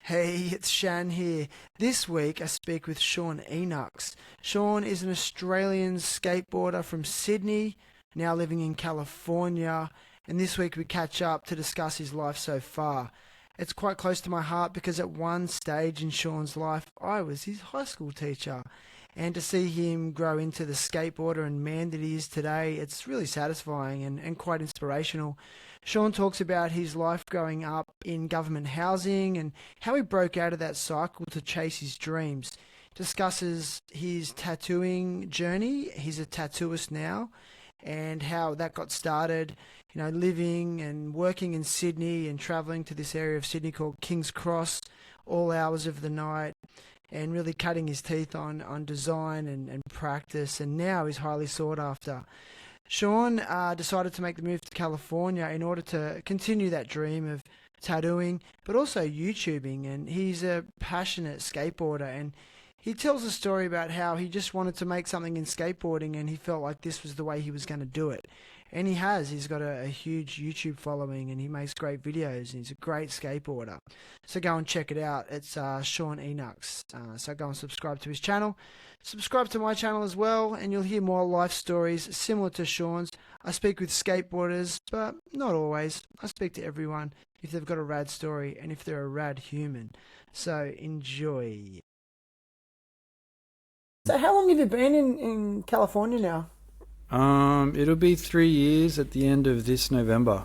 Hey, it's Shan here. This week I speak with Sean Enuks. Sean is an Australian skateboarder from Sydney, now living in California, and this week we catch up to discuss his life so far. It's quite close to my heart because at one stage in Sean's life I was his high school teacher. And to see him grow into the skateboarder and man that he is today, it's really satisfying and quite inspirational. Sean talks about his life growing up in government housing and how he broke out of that cycle to chase his dreams. Discusses his tattooing journey. He's a tattooist now, and how that got started. Living and working in Sydney and travelling to this area of Sydney called King's Cross, all hours of the night, and really cutting his teeth on design and practice, and now he's highly sought after. Sean decided to make the move to California in order to continue that dream of tattooing, but also YouTubing, and he's a passionate skateboarder, and he tells a story about how he just wanted to make something in skateboarding and he felt like this was the way he was going to do it. And he has. He's got a huge YouTube following and he makes great videos and he's a great skateboarder. So go and check it out. It's Sean Enuks. So go and subscribe to his channel. Subscribe to my channel as well and you'll hear more life stories similar to Sean's. I speak with skateboarders, but not always. I speak to everyone if they've got a rad story and if they're a rad human. So enjoy. So how long have you been in California now? It'll be 3 years at the end of this November.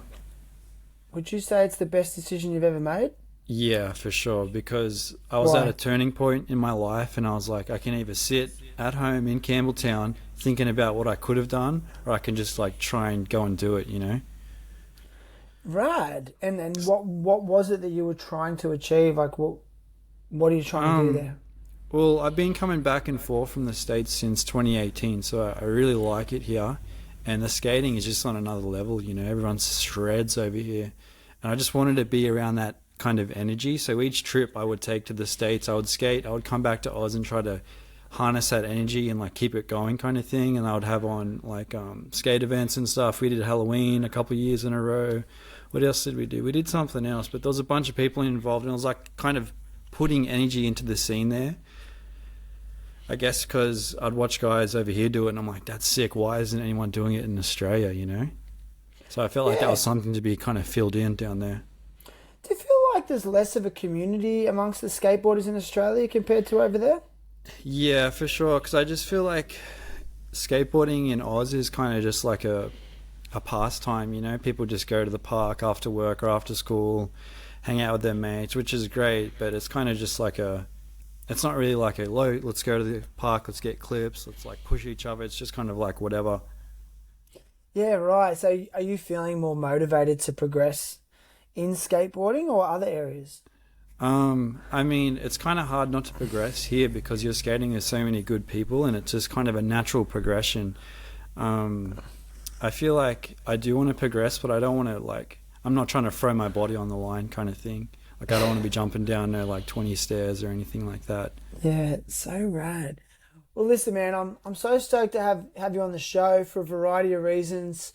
Would you say it's the best decision you've ever made? Yeah, for sure, because I was Why? at a turning point in my life and I was like, I can either sit at home in Campbelltown thinking about what I could have done, or I can just like try and go and do it, you know? Rad. And what was it that you were trying to achieve? Like what are you trying to do there? Well, I've been coming back and forth from the States since 2018, so I really like it here. And the skating is just on another level, you know, everyone shreds over here. And I just wanted to be around that kind of energy. So each trip I would take to the States, I would skate, I would come back to Oz and try to harness that energy and like keep it going kind of thing. And I would have on like skate events and stuff. We did Halloween a couple of years in a row. What else did we do? We did something else, but there was a bunch of people involved and it was like kind of putting energy into the scene there. I guess because I'd watch guys over here do it and I'm like, that's sick. Why isn't anyone doing it in Australia, you know? So I felt like that was something to be kind of filled in down there. Do you feel like there's less of a community amongst the skateboarders in Australia compared to over there? Yeah, for sure. Because I just feel like skateboarding in Oz is kind of just like a pastime, you know? People just go to the park after work or after school, hang out with their mates, which is great. But it's kind of just like it's not really like let's go to the park, let's get clips, let's like push each other. It's just kind of like whatever. Yeah, right. So are you feeling more motivated to progress in skateboarding or other areas? I mean, it's kind of hard not to progress here because you're skating with so many good people and it's just kind of a natural progression. I feel like I do want to progress, but I don't want to I'm not trying to throw my body on the line kind of thing. Like I don't want to be jumping down no like 20 stairs or anything like that. Yeah, it's so rad. Well, listen, man, I'm so stoked to have you on the show for a variety of reasons.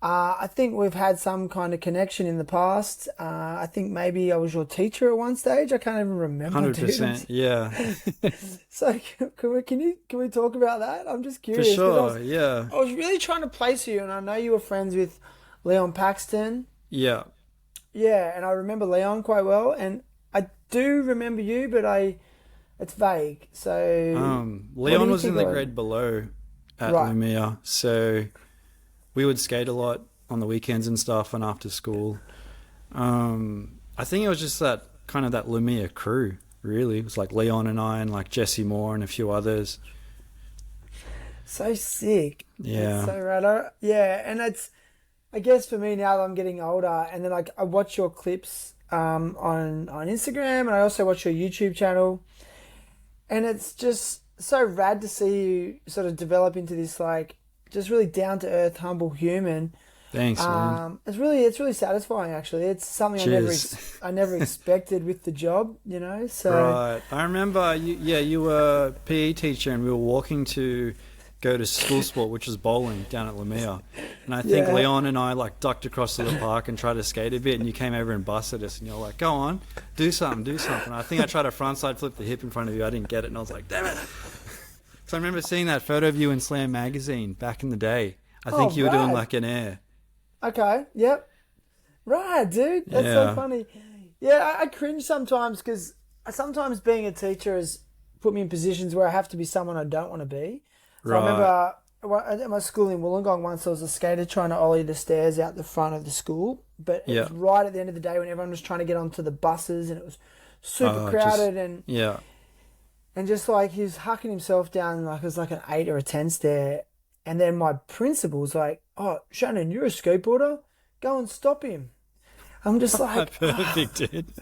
I think we've had some kind of connection in the past. I think maybe I was your teacher at one stage. I can't even remember. 100%, yeah. So can we talk about that? I'm just curious. For sure, yeah. I was really trying to place you, and I know you were friends with Leon Paxton. Yeah. Yeah, and I remember Leon quite well, and I do remember you, but it's vague. So Leon was in the grade below at Lumia, so we would skate a lot on the weekends and stuff and after school. I think it was just that kind of that Lumia crew, really. It was like Leon and I and like Jesse Moore and a few others. So sick. Yeah. It's so rad. Yeah, and I guess for me now that I'm getting older, and then I watch your clips on Instagram, and I also watch your YouTube channel, and it's just so rad to see you sort of develop into this like just really down to earth, humble human. Thanks, man. It's really satisfying. Actually, it's something I never expected with the job. You know, so right. I remember you were a PE teacher, and we were walking to go to school sport, which was bowling down at Lamia. And I think Leon and I like ducked across to the park and tried to skate a bit, and you came over and busted us, and you're like, go on, do something. I think I tried a frontside flip the hip in front of you. I didn't get it, and I was like, damn it. So I remember seeing that photo of you in Slam magazine back in the day. I think you were doing like an air. Okay, yep. Right, dude. That's so funny. Yeah, I cringe sometimes because sometimes being a teacher has put me in positions where I have to be someone I don't want to be. So I remember at my school in Wollongong once there was a skater trying to ollie the stairs out the front of the school, but it was right at the end of the day when everyone was trying to get onto the buses and it was super crowded and just like he was hucking himself down like it was like an 8 or a 10 stair, and then my principal was like, "Oh, Shannon, you're a skateboarder. Go and stop him." I'm just like, perfect, dude.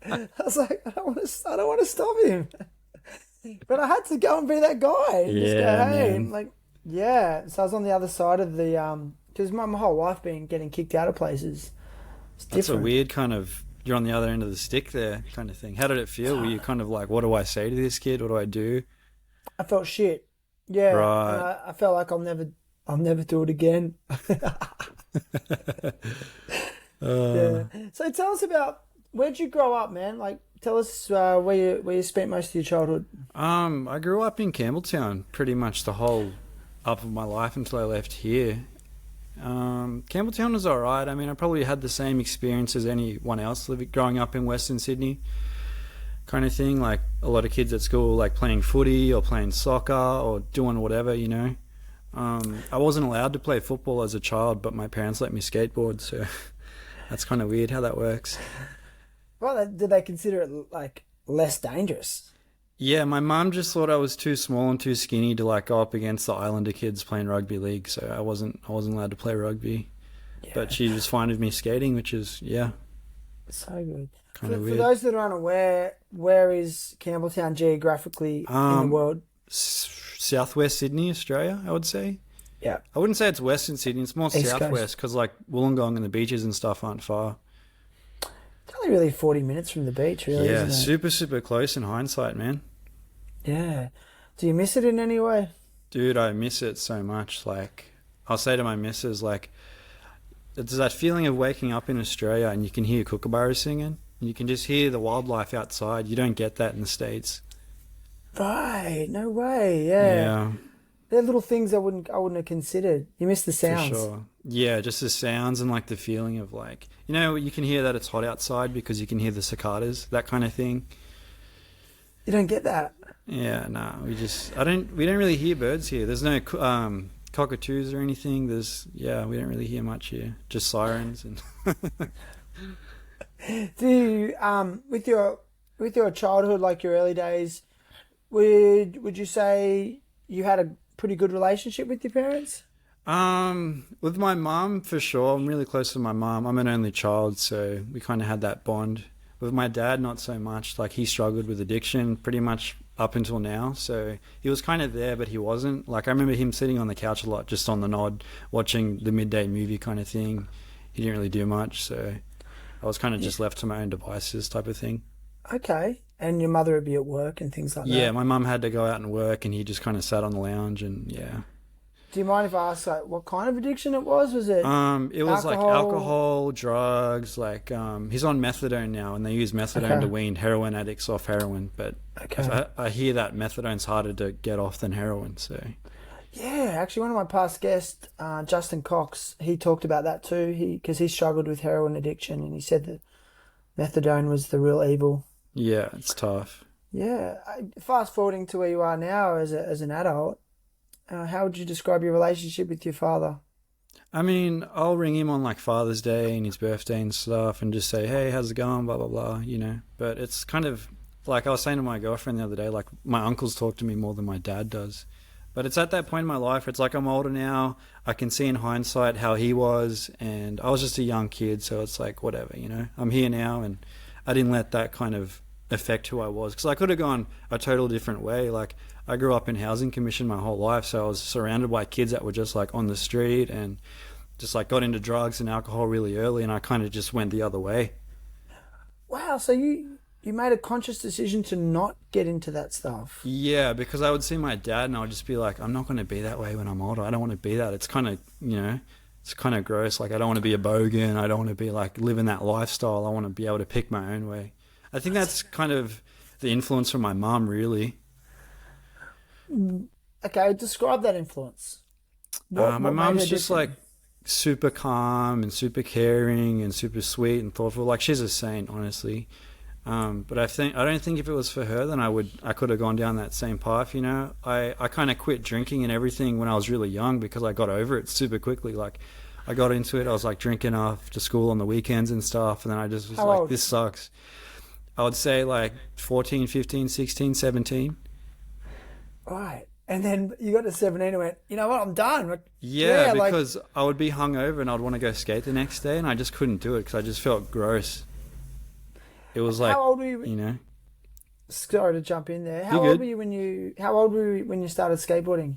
I was like, I don't want to stop him. But I had to go and be that guy. Just go, hey, like, So I was on the other side of the because my whole life been getting kicked out of places. It's different. That's a weird kind of, you're on the other end of the stick there kind of thing. How did it feel? Were you kind of like, what do I say to this kid? What do I do? I felt shit. Yeah. Right. And I felt like I'll never do it again. Yeah. So tell us about, where'd you grow up, man? Like, tell us where you spent most of your childhood. I grew up in Campbelltown pretty much the whole up of my life until I left here. Campbelltown was alright. I mean, I probably had the same experience as anyone else growing up in Western Sydney kind of thing. Like a lot of kids at school, like playing footy or playing soccer or doing whatever, you know. I wasn't allowed to play football as a child, but my parents let me skateboard, so that's kind of weird how that works. Well, did they consider it like less dangerous? Yeah, my mum just thought I was too small and too skinny to like go up against the Islander kids playing rugby league, so I wasn't allowed to play rugby. Yeah. But she was fine with me skating, which is so good. Kind of weird. For those that are unaware, where is Campbelltown geographically in the world? Southwest Sydney, Australia, I would say. Yeah. I wouldn't say it's Western Sydney. It's more East southwest because like Wollongong and the beaches and stuff aren't far. It's only really 40 minutes from the beach, really. Yeah, isn't it? super, super close in hindsight, man. Yeah. Do you miss it in any way? Dude, I miss it so much. Like, I'll say to my missus, like, it's that feeling of waking up in Australia and you can hear kookaburras singing. And you can just hear the wildlife outside. You don't get that in the States. Right. No way. Yeah. They're little things I wouldn't have considered. You miss the sounds. For sure. Yeah, just the sounds and like the feeling of like, you know, you can hear that it's hot outside because you can hear the cicadas, that kind of thing. You don't get that. Yeah, no, we don't really hear birds here. There's no cockatoos or anything. We don't really hear much here. Just sirens and Do you with your childhood, like your early days, would you say you had a pretty good relationship with your parents? With my mum, for sure. I'm really close to my mum. I'm an only child, so we kind of had that bond. With my dad, not so much. Like, he struggled with addiction pretty much up until now, so he was kind of there, but he wasn't. Like, I remember him sitting on the couch a lot, just on the nod, watching the midday movie kind of thing. He didn't really do much, so I was kind of just left to my own devices type of thing. Okay. And your mother would be at work and things like that? Yeah, my mum had to go out and work, and he just kind of sat on the lounge, and yeah. Do you mind if I ask, like, what kind of addiction it was? Was it it was like alcohol, drugs, like he's on methadone now, and they use methadone to wean heroin addicts off heroin, but I hear that methadone's harder to get off than heroin, so... Yeah, actually one of my past guests, Justin Cox, he talked about that too, because he struggled with heroin addiction, and he said that methadone was the real evil. Yeah, it's tough. Yeah. Fast forwarding to where you are now as an adult, how would you describe your relationship with your father? I mean, I'll ring him on like Father's Day and his birthday and stuff and just say, hey, how's it going, blah, blah, blah, you know. But it's kind of, like I was saying to my girlfriend the other day, like my uncles talk to me more than my dad does. But it's at that point in my life where it's like I'm older now. I can see in hindsight how he was, and I was just a young kid, so it's like whatever, you know. I'm here now, and I didn't let that kind of affect who I was, because I could have gone a total different way. Like, I grew up in housing commission my whole life, so I was surrounded by kids that were just like on the street and just like got into drugs and alcohol really early, and I kind of just went the other way. Wow, so you you made a conscious decision to not get into that stuff. Yeah, because I would see my dad and I would just be like, I'm not going to be that way when I'm older. I don't want to be that. It's kind of, it's kind of gross. Like, I don't want to be a bogan. I don't want to be like living that lifestyle. I want to be able to pick my own way. I think that's kind of the influence from my mum, really. Okay, describe that influence. My made mum's her just different? like super calm and super caring and super sweet and thoughtful. Like, she's a saint, honestly. But I don't think if it was for her, then I could have gone down that same path. I kind of quit drinking and everything when I was really young because I got over it super quickly. Like, I got into it. I was like drinking after school on the weekends and stuff. And then I just was How like, old? this sucks. I would say like 14, 15, 16, 17. Right. And then you got to 17 and went, you know what, I'm done. Like, Yeah, like, because I would be hungover and I'd want to go skate the next day and I just couldn't do it because I just felt gross. It was like, how old were you? Sorry to jump in there. How You're old good. were you how old were you when you started skateboarding?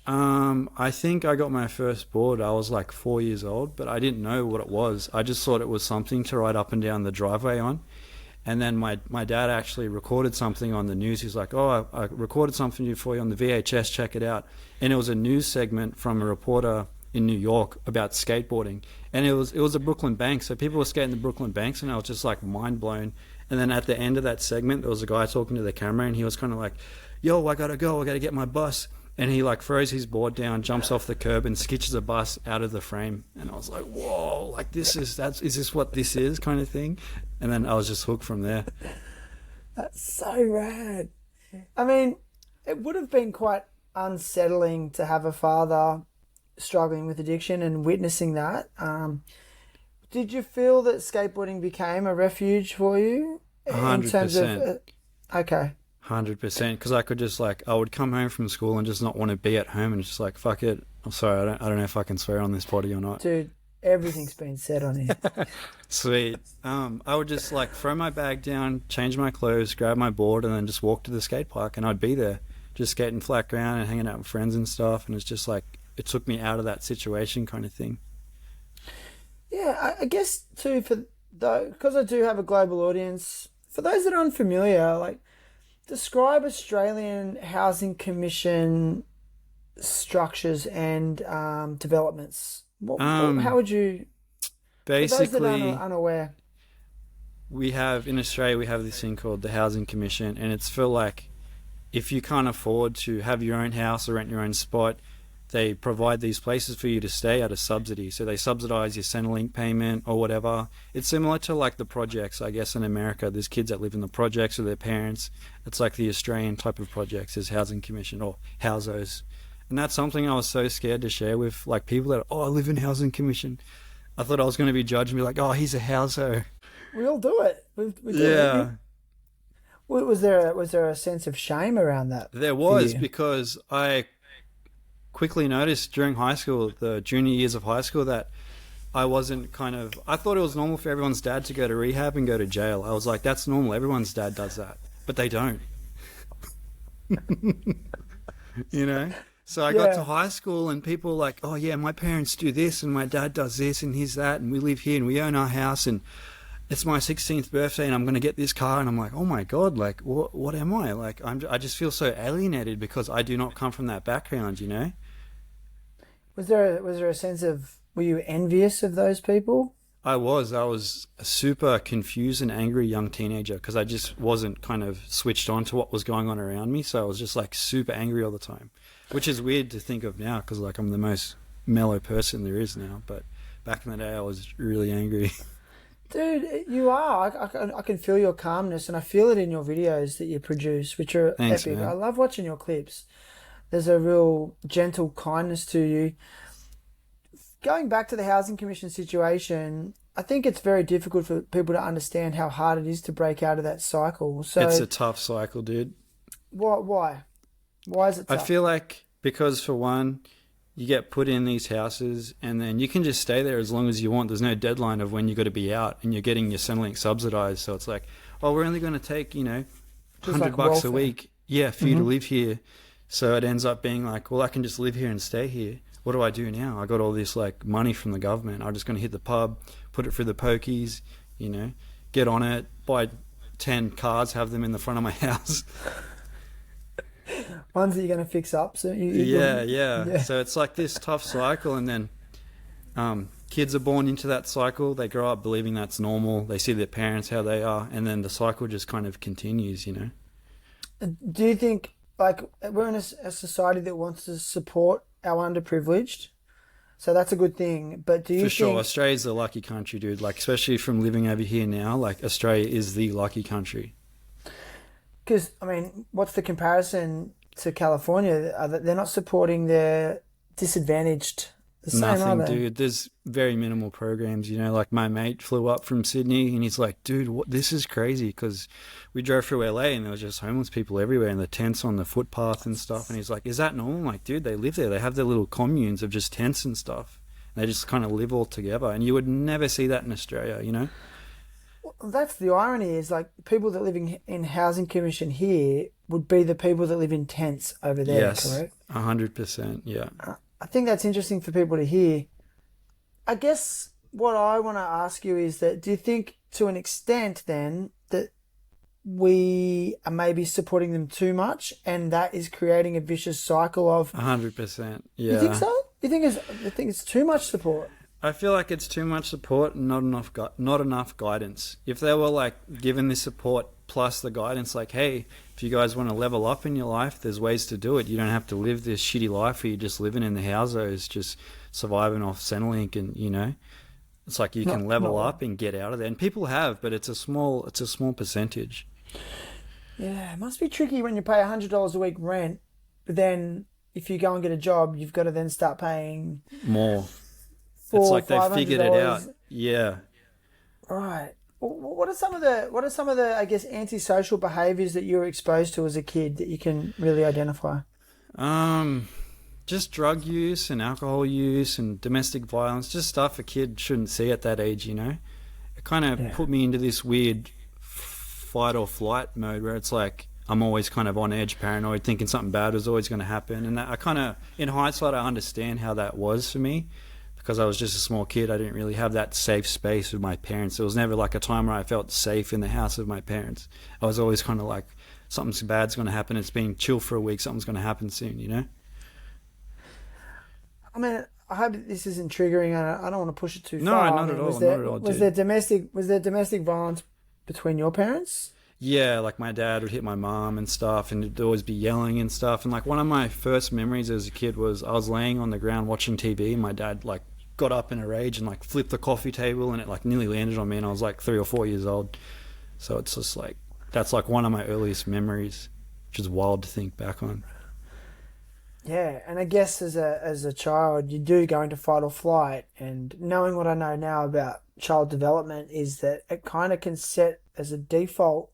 I think I got my first board. I was like 4 years old, but I didn't know what it was. I just thought it was something to ride up and down the driveway on. And then my dad actually recorded something on the news. He's like, oh, I recorded something for you on the VHS, check it out. And it was a news segment from a reporter in New York about skateboarding. And it was a Brooklyn bank. So people were skating the Brooklyn banks and I was just like mind blown. And then at the end of that segment, there was a guy talking to the camera and he was kind of like, yo, I gotta go, I gotta get my bus. And he like throws his board down, jumps off the curb and sketches a bus out of the frame. And I was like, whoa, like is this what this is kind of thing? And then I was just hooked from there. That's so rad. I mean, it would have been quite unsettling to have a father struggling with addiction and witnessing that. Did you feel that skateboarding became a refuge for you in terms of? 100%. Okay. 100%. Because I could just like, I would come home from school and just not want to be at home and just like, fuck it. I'm sorry, I don't know if I can swear on this potty or not. Dude, everything's been said on here. Sweet. I would just like throw my bag down, change my clothes, grab my board, and then just walk to the skate park, and I'd be there, just skating flat ground and hanging out with friends and stuff. And it's just like it took me out of that situation, kind of thing. Yeah, I guess too because I do have a global audience. For those that are unfamiliar, like describe Australian Housing Commission structures and developments. How would you? For those that Basically, are unaware. in Australia we have this thing called the Housing Commission, and it's for like if you can't afford to have your own house or rent your own spot, they provide these places for you to stay at a subsidy. So they subsidize your Centrelink payment or whatever. It's similar to like the projects, I guess, in America. There's kids that live in the projects with their parents. It's like the Australian type of projects is Housing Commission or housos. And that's something I was so scared to share with like people that, I live in Housing Commission. I thought I was going to be judged and be like, oh, he's a houso. We all do it. We do Yeah. it. Was there a sense of shame around that? There for was, you? because I quickly noticed during high school, the junior years of high school, that I thought it was normal for everyone's dad to go to rehab and go to jail. I was like, that's normal. Everyone's dad does that. But they don't. So I got Yeah. to high school and people were like, oh yeah, my parents do this and my dad does this and he's that and we live here and we own our house and it's my 16th birthday and I'm going to get this car. And I'm like, oh my God, like what am I? Like I just feel so alienated because I do not come from that background, Was there a sense of, were you envious of those people? I was a super confused and angry young teenager because I just wasn't kind of switched on to what was going on around me. So I was just like super angry all the time, which is weird to think of now because like I'm the most mellow person there is now. But back in the day, I was really angry. Dude, you are. I can feel your calmness, and I feel it in your videos that you produce, which are Thanks, epic. man. I love watching your clips. There's a real gentle kindness to you. Going back to the Housing Commission situation, I think it's very difficult for people to understand how hard it is to break out of that cycle. So, It's a tough cycle, dude. why? Why is it I tough? feel like because for one, you get put in these houses and then you can just stay there as long as you want. There's no deadline of when you got to be out and you're getting your Centrelink subsidized. So it's like, oh, we're only going to take, Just $100 like a welfare. week. Yeah, for you to live here. So it ends up being like, well, I can just live here and stay here. What do I do now? I got all this like money from the government. I'm just going to hit the pub, put it through the pokies, get on it, buy 10 cars have them in the front of my house. Ones that you're going to fix up. So Yeah. So it's like this tough cycle, and then kids are born into that cycle. They grow up believing that's normal. They see their parents how they are, and then the cycle just kind of continues, you know. Do you think, like, we're in a society that wants to support our underprivileged, so that's a good thing, but do you think... For sure, Australia's the lucky country, dude. Like, especially from living over here now, like, Australia is the lucky country. Because, I mean, what's the comparison to California? They're not supporting their disadvantaged the same, Nothing, are they? dude. There's very minimal programs, you know. Like, my mate flew up from Sydney and he's like, dude, this is crazy, because we drove through LA and there was just homeless people everywhere and the tents on the footpath and stuff. And he's like, is that normal? I'm like, dude, they live there. They have their little communes of just tents and stuff. And they just kind of live all together. And you would never see that in Australia, you know? Well, that's the irony, is like people that live in housing commission here would be the people that live in tents over there, Yes, correct? 100%, yeah. I think that's interesting for people to hear. I guess what I want to ask you is that, do you think to an extent then that we are maybe supporting them too much, and that is creating a vicious cycle of... 100%, yeah. You think so? You think it's too much support? I feel like it's too much support and not enough guidance. If they were like given this support plus the guidance, like, hey, if you guys want to level up in your life, there's ways to do it. You don't have to live this shitty life where you're just living in the housos, just surviving off Centrelink, and you know, it's like you can level up and get out of there. And people have, but it's a small percentage. Yeah, it must be tricky when you pay $100 a week rent, but then if you go and get a job, you've got to then start paying more. It's like they figured it out. Yeah. Right. What are some of the I guess antisocial behaviours that you were exposed to as a kid that you can really identify? Just drug use and alcohol use and domestic violence, just stuff a kid shouldn't see at that age, you know. It kind of put me into this weird fight or flight mode where it's like I'm always kind of on edge, paranoid, thinking something bad is always going to happen. And that, I kind of, in hindsight, I understand how that was for me, because I was just a small kid. I didn't really have that safe space with my parents. There was never like a time where I felt safe in the house of my parents. I was always kind of like, something bad's going to happen. It's been chill for a week. Something's going to happen soon, you know? I mean, I hope this isn't triggering. I don't want to push it too No, far. not at all. Was there domestic violence between your parents? Yeah, like my dad would hit my mom and stuff, and it'd always be yelling and stuff. And like one of my first memories as a kid was I was laying on the ground watching TV, and my dad like got up in a rage and like flipped the coffee table, and it like nearly landed on me, and I was like 3 or 4 years old. So it's just like, that's like one of my earliest memories, which is wild to think back on. Yeah, and I guess as a child, you do go into fight or flight, and knowing what I know now about child development is that it kind of can set as a default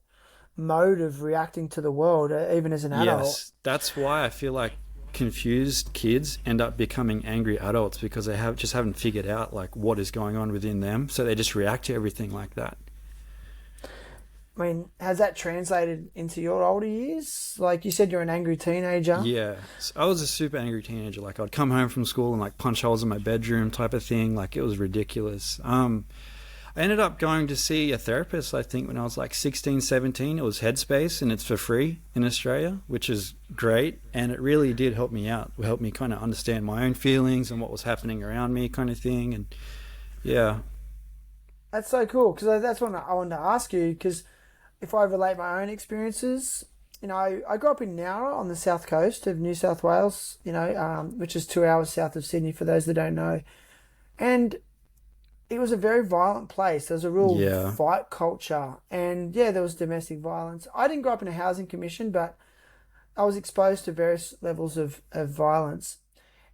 mode of reacting to the world, even as an adult. Yes, that's why I feel like confused kids end up becoming angry adults, because they haven't figured out like what is going on within them, so they just react to everything like that. I mean, has that translated into your older years? Like you said, you're an angry teenager. Yeah, I was a super angry teenager. Like I'd come home from school and like punch holes in my bedroom type of thing. Like it was ridiculous. I ended up going to see a therapist, I think, when I was like 16, 17. It was Headspace, and it's for free in Australia, which is great. And it really did help me out. It helped me kind of understand my own feelings and what was happening around me kind of thing. And yeah. That's so cool, because that's what I wanted to ask you, because if I relate my own experiences, you know, I grew up in Nowra on the south coast of New South Wales, you know, which is 2 hours south of Sydney for those that don't know. And it was a very violent place. There was a real fight culture. And yeah, there was domestic violence. I didn't grow up in a housing commission, but I was exposed to various levels of violence.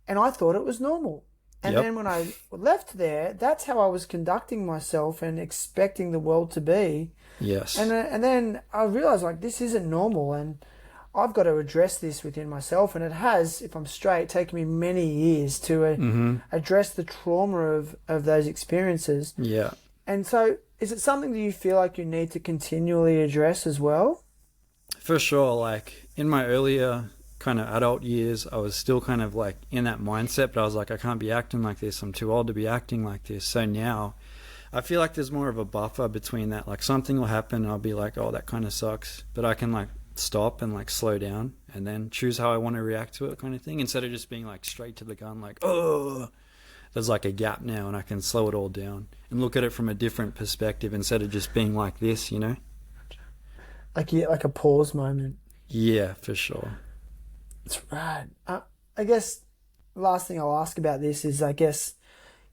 And I thought it was normal. And then when I left there, that's how I was conducting myself and expecting the world to be. Yes. And then I realised, like, this isn't normal, and I've got to address this within myself. And it has, if I'm straight, taken me many years to address the trauma of those experiences. Yeah. And so is it something that you feel like you need to continually address as well? For sure. Like in my earlier kind of adult years, I was still kind of like in that mindset, but I was like, I can't be acting like this. I'm too old to be acting like this. So now I feel like there's more of a buffer between that. Like something will happen and I'll be like, oh, that kind of sucks. But I can like stop and like slow down and then choose how I want to react to it, kind of thing, instead of just being like straight to the gun, like, oh, there's like a gap now and I can slow it all down and look at it from a different perspective instead of just being like this, you know? Like a pause moment. Yeah, for sure. It's rad. I guess the last thing I'll ask about this is, I guess,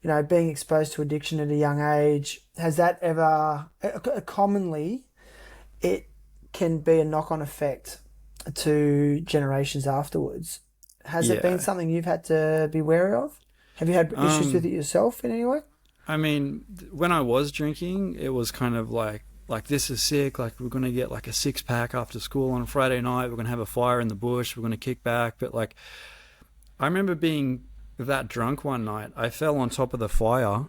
you know, being exposed to addiction at a young age, has that ever, commonly, it can be a knock-on effect to generations afterwards. Has it been something you've had to be wary of? Have you had issues with it yourself in any way? I mean, when I was drinking, it was kind of like this is sick, like we're going to get like a six-pack after school on Friday night, we're going to have a fire in the bush, we're going to kick back. But like, I remember being that drunk one night, I fell on top of the fire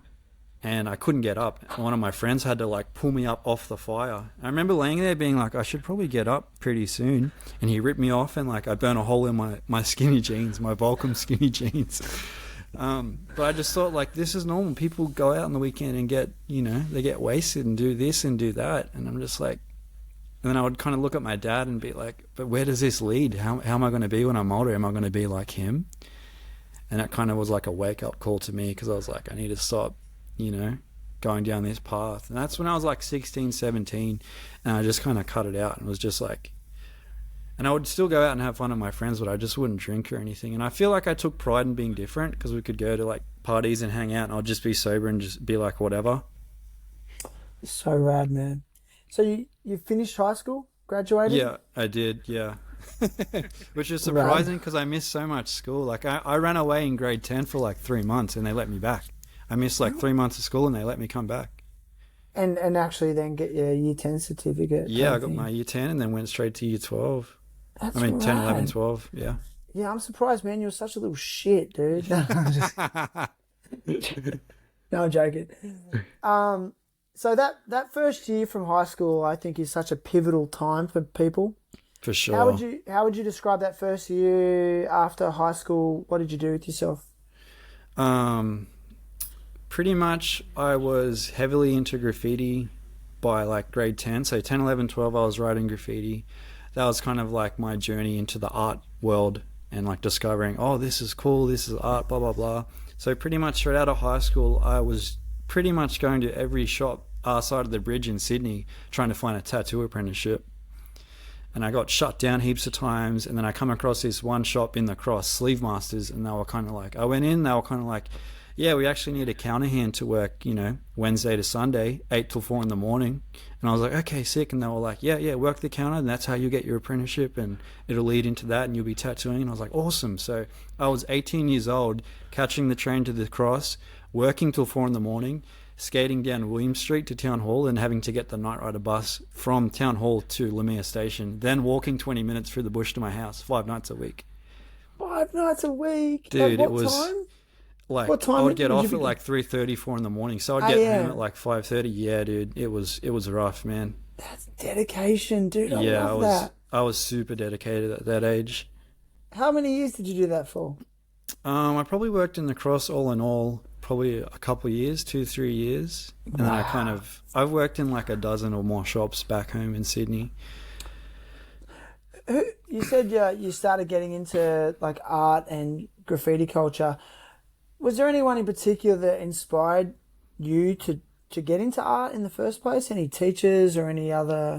and I couldn't get up. One of my friends had to like pull me up off the fire. I remember laying there being like, I should probably get up pretty soon. And he ripped me off and like I burned a hole in my skinny jeans, my Volcom skinny jeans. But I just thought like, this is normal. People go out on the weekend and get, you know, they get wasted and do this and do that. And I'm just like, and then I would kind of look at my dad and be like, but where does this lead? How am I going to be when I'm older? Am I going to be like him? And that kind of was like a wake-up call to me, because I was like, I need to stop, you know, going down this path. And that's when I was like 16, 17, and I just kind of cut it out and was just like, and I would still go out and have fun with my friends, but I just wouldn't drink or anything. And I feel like I took pride in being different, because we could go to like parties and hang out and I'd just be sober and just be like whatever. So rad, man. So you finished high school, graduated? Yeah, I did, yeah. Which is surprising because I missed so much school. Like I ran away in grade 10 for like 3 months and they let me back. I missed like 3 months of school and they let me come back. And actually then get your year 10 certificate. Yeah, I got my year 10 and then went straight to year 12. That's 10, 11, 12, yeah. Yeah, I'm surprised, man. You're such a little shit, dude. No, I'm joking. So that first year from high school, I think, is such a pivotal time for people. For sure. How would you describe that first year after high school? What did you do with yourself? Pretty much I was heavily into graffiti by like grade 10. So 10, 11, 12, I was writing graffiti. That was kind of like my journey into the art world and like discovering, oh, this is cool, this is art, blah, blah, blah. So pretty much straight out of high school, I was pretty much going to every shop our side of the bridge in Sydney trying to find a tattoo apprenticeship. And I got shut down heaps of times, and then I come across this one shop in the Cross, Sleeve Masters, and they were kind of like, I went in, they were kind of like, yeah, we actually need a counter hand to work, you know, Wednesday to Sunday, 8 till 4 in the morning. And I was like, okay, sick. And they were like, yeah, work the counter, and that's how you get your apprenticeship, and it'll lead into that, and you'll be tattooing. And I was like, awesome. So I was 18 years old, catching the train to the Cross, working till 4 in the morning, skating down William Street to Town Hall and having to get the Night Rider bus from Town Hall to Lemire Station, then walking 20 minutes through the bush to my house 5 nights a week. 5 nights a week? Dude, at it was... Time? Like, what time I would get off at like 3:30, 4 in the morning. So I'd get home at like 5:30. Yeah, dude, it was rough, man. That's dedication, dude. I love that. I was super dedicated at that age. How many years did you do that for? I probably worked in the Cross all in all, probably a couple of years, 2-3 years. And then I've worked in like a dozen or more shops back home in Sydney. You said you started getting into like art and graffiti culture. Was there anyone in particular that inspired you to get into art in the first place? Any teachers or any other?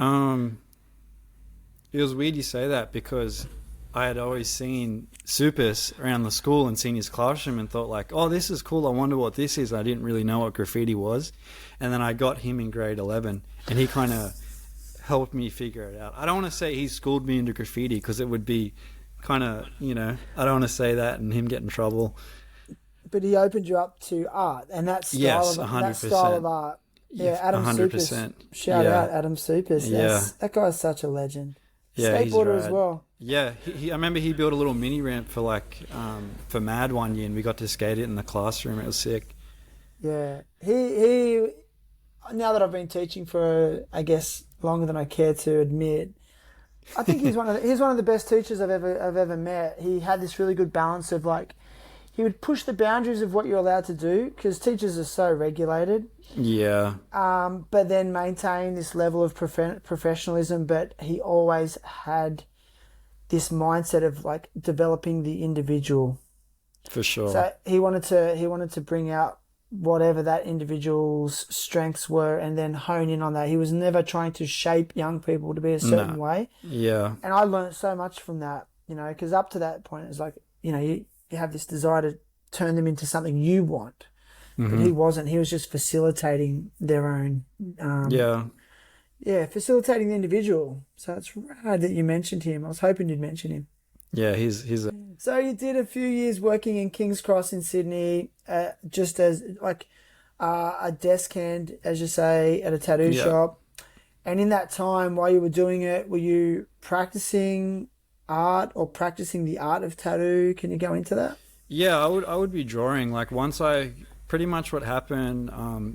It was weird you say that, because I had always seen Supus around the school and seen his classroom and thought like, oh, this is cool. I wonder what this is. I didn't really know what graffiti was. And then I got him in grade 11 and he kind of helped me figure it out. I don't want to say he schooled me into graffiti, because it would be kind of, you know, I don't want to say that and him get in trouble. But he opened you up to art and that style, yes, 100%. That style of art. Yeah, Adam 100%. Supus. Shout out Adam Supus. Yeah. That guy's such a legend. Yeah, skateboarder as well. Yeah, I remember he built a little mini ramp for like for Mad one year, and we got to skate it in the classroom. It was sick. Yeah, he. Now that I've been teaching for, I guess, longer than I care to admit, I think he's one of the best teachers I've ever met. He had this really good balance of like, he would push the boundaries of what you're allowed to do because teachers are so regulated. Yeah. But then maintain this level of professionalism. But he always had this mindset of like developing the individual. For sure. So he wanted to bring out whatever that individual's strengths were and then hone in on that. He was never trying to shape young people to be a certain way. Yeah. And I learned so much from that, because up to that point, it's like, you have this desire to turn them into something you want. But he wasn't. He was just facilitating their own. Facilitating the individual. So it's rad that you mentioned him. I was hoping you'd mention him. Yeah, he's. So you did a few years working in King's Cross in Sydney, just as like a desk hand, as you say, at a tattoo shop. And in that time, while you were doing it, were you practicing art or practicing the art of tattoo? Can you go into that? Yeah, I would be drawing. Like once pretty much what happened,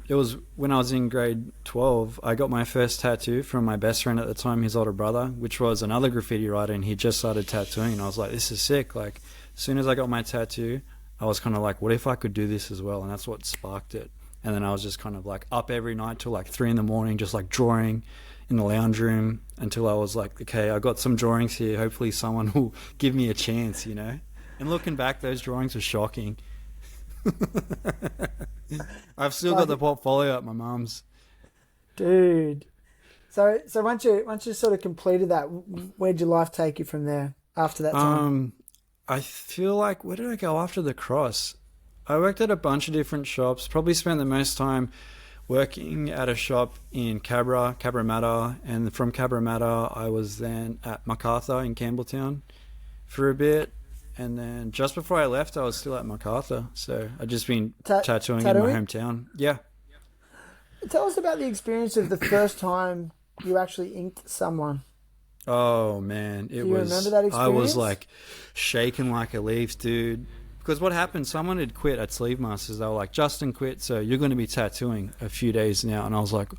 it was when I was in grade 12, I got my first tattoo from my best friend at the time, his older brother, which was another graffiti writer, and he just started tattooing, and I was like, this is sick. Like, as soon as I got my tattoo, I was kind of like, what if I could do this as well? And that's what sparked it. And then I was just kind of like up every night till like 3 a.m, just like drawing in the lounge room until I was like, okay, I got some drawings here. Hopefully someone will give me a chance, And looking back, those drawings are shocking. I've still got the portfolio at my mum's. Dude. So once you sort of completed that, where'd your life take you from there after that time? I feel like, where did I go after the cross? I worked at a bunch of different shops, probably spent the most time working at a shop in Cabramatta, and from Cabramatta I was then at MacArthur in Campbelltown for a bit. And then just before I left, I was still at MacArthur. So I'd just been tattooing in my hometown. Yeah. Tell us about the experience of the first time you actually inked someone. Oh, man. Do you remember that experience? I was like shaking like a leaf, dude. Because what happened, someone had quit at Sleeve Masters. They were like, Justin quit, so you're going to be tattooing a few days now. And I was like,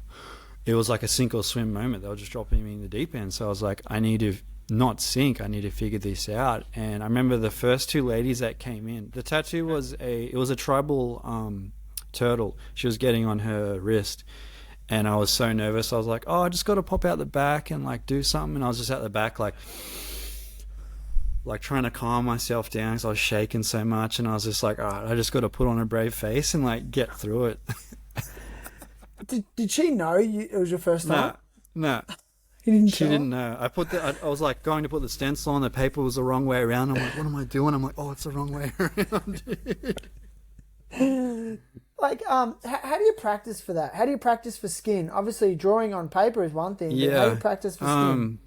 it was like a sink or swim moment. They were just dropping me in the deep end. So I was like, I need to not sink, I need to figure this out. And I remember the first 2 ladies that came in, the tattoo was a tribal turtle she was getting on her wrist, and I was so nervous. I was like, I just got to pop out the back and like do something, and I was just at the back like trying to calm myself down because I was shaking so much, and I was just like, all right, I just got to put on a brave face and like get through it. Did she know it was your first time? No. She didn't know. I was like going to put the stencil on, the paper was the wrong way around. I'm like, what am I doing? I'm like, it's the wrong way around. Like, how do you practice for that? How do you practice for skin? Obviously, drawing on paper is one thing. But how do you practice for skin?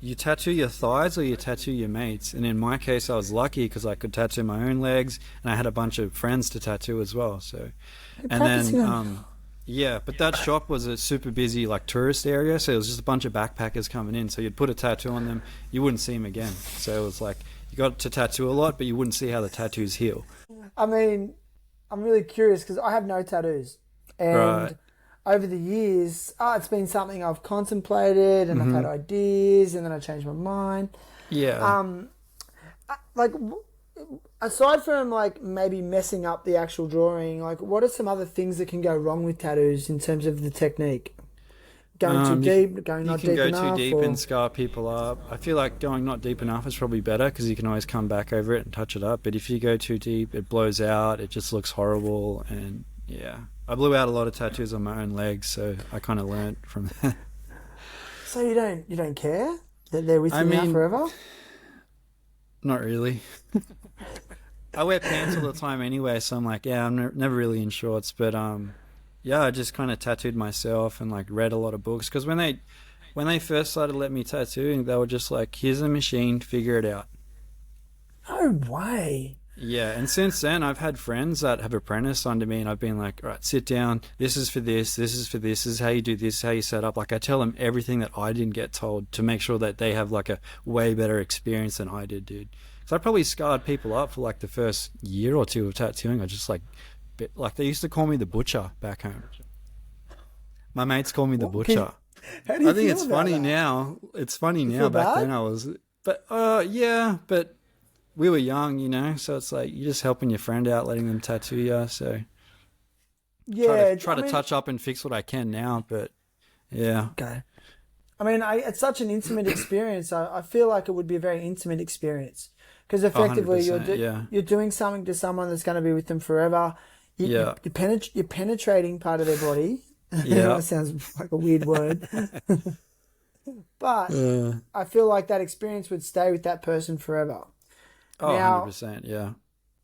You tattoo your thighs or you tattoo your mates. And in my case, I was lucky because I could tattoo my own legs, and I had a bunch of friends to tattoo as well. So, and then. Yeah, but that shop was a super busy like tourist area, so it was just a bunch of backpackers coming in. So you'd put a tattoo on them, you wouldn't see them again. So it was like you got to tattoo a lot, but you wouldn't see how the tattoos heal. I mean, I'm really curious because I have no tattoos, and over the years, it's been something I've contemplated, and I've had ideas, and then I changed my mind. Yeah. Aside from like maybe messing up the actual drawing, like what are some other things that can go wrong with tattoos in terms of the technique? Going too deep, going not deep enough? You can go too deep and scar people up. I feel like going not deep enough is probably better because you can always come back over it and touch it up. But if you go too deep, it blows out. It just looks horrible. And yeah, I blew out a lot of tattoos on my own legs, so I kind of learned from that. So you don't care that they're with you now forever? Not really. I wear pants all the time anyway, so I'm like, I'm never really in shorts. But I just kind of tattooed myself and like read a lot of books because when they first started letting me tattooing, they were just like, here's a machine, figure it out. No way. Yeah, and since then I've had friends that have apprenticed under me, and I've been like, all right, sit down, this is for this, this is for this is how you do this, how you set up. Like I tell them everything that I didn't get told to make sure that they have like a way better experience than I did, dude. So I probably scarred people up for like the first year or 2 of tattooing. I just like they used to call me the butcher back home. My mates call me the butcher. How do you I think feel it's about funny that? now. It's funny You now. feel Back bad? then I was, but yeah, but we were young, you know, so it's like you're just helping your friend out, letting them tattoo you. So Yeah, try to touch up and fix what I can now, but yeah. Okay. I mean, it's such an intimate experience. I feel like it would be a very intimate experience because effectively 100%, you're doing something to someone that's going to be with them forever. You're penetrating part of their body. Yeah. That sounds like a weird word. But I feel like that experience would stay with that person forever. Oh, now, 100%, yeah.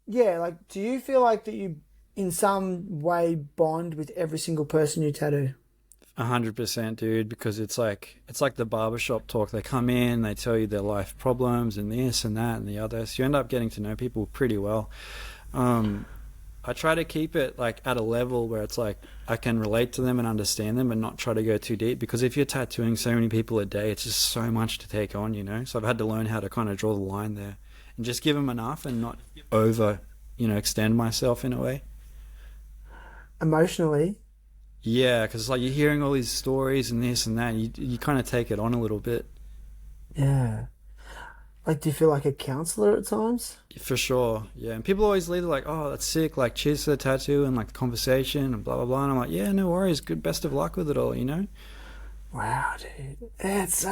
Yeah, like, do you feel like that you, in some way, bond with every single person you tattoo? 100%, dude, because it's like the barbershop talk. They come in, they tell you their life problems and this and that and the other. So you end up getting to know people pretty well. I try to keep it like at a level where it's like I can relate to them and understand them and not try to go too deep, because if you're tattooing so many people a day, it's just so much to take on, you know. So I've had to learn how to kind of draw the line there and just give them enough and not over, you know, extend myself in a way. Emotionally? Yeah, because like you're hearing all these stories and this and that, and you kind of take it on a little bit. Yeah. Like, do you feel like a counselor at times? For sure, yeah. And people always leave like, oh, that's sick, like cheers to the tattoo and like the conversation and blah, blah, blah. And I'm like, yeah, no worries, good, best of luck with it all, you know? Wow, dude. It's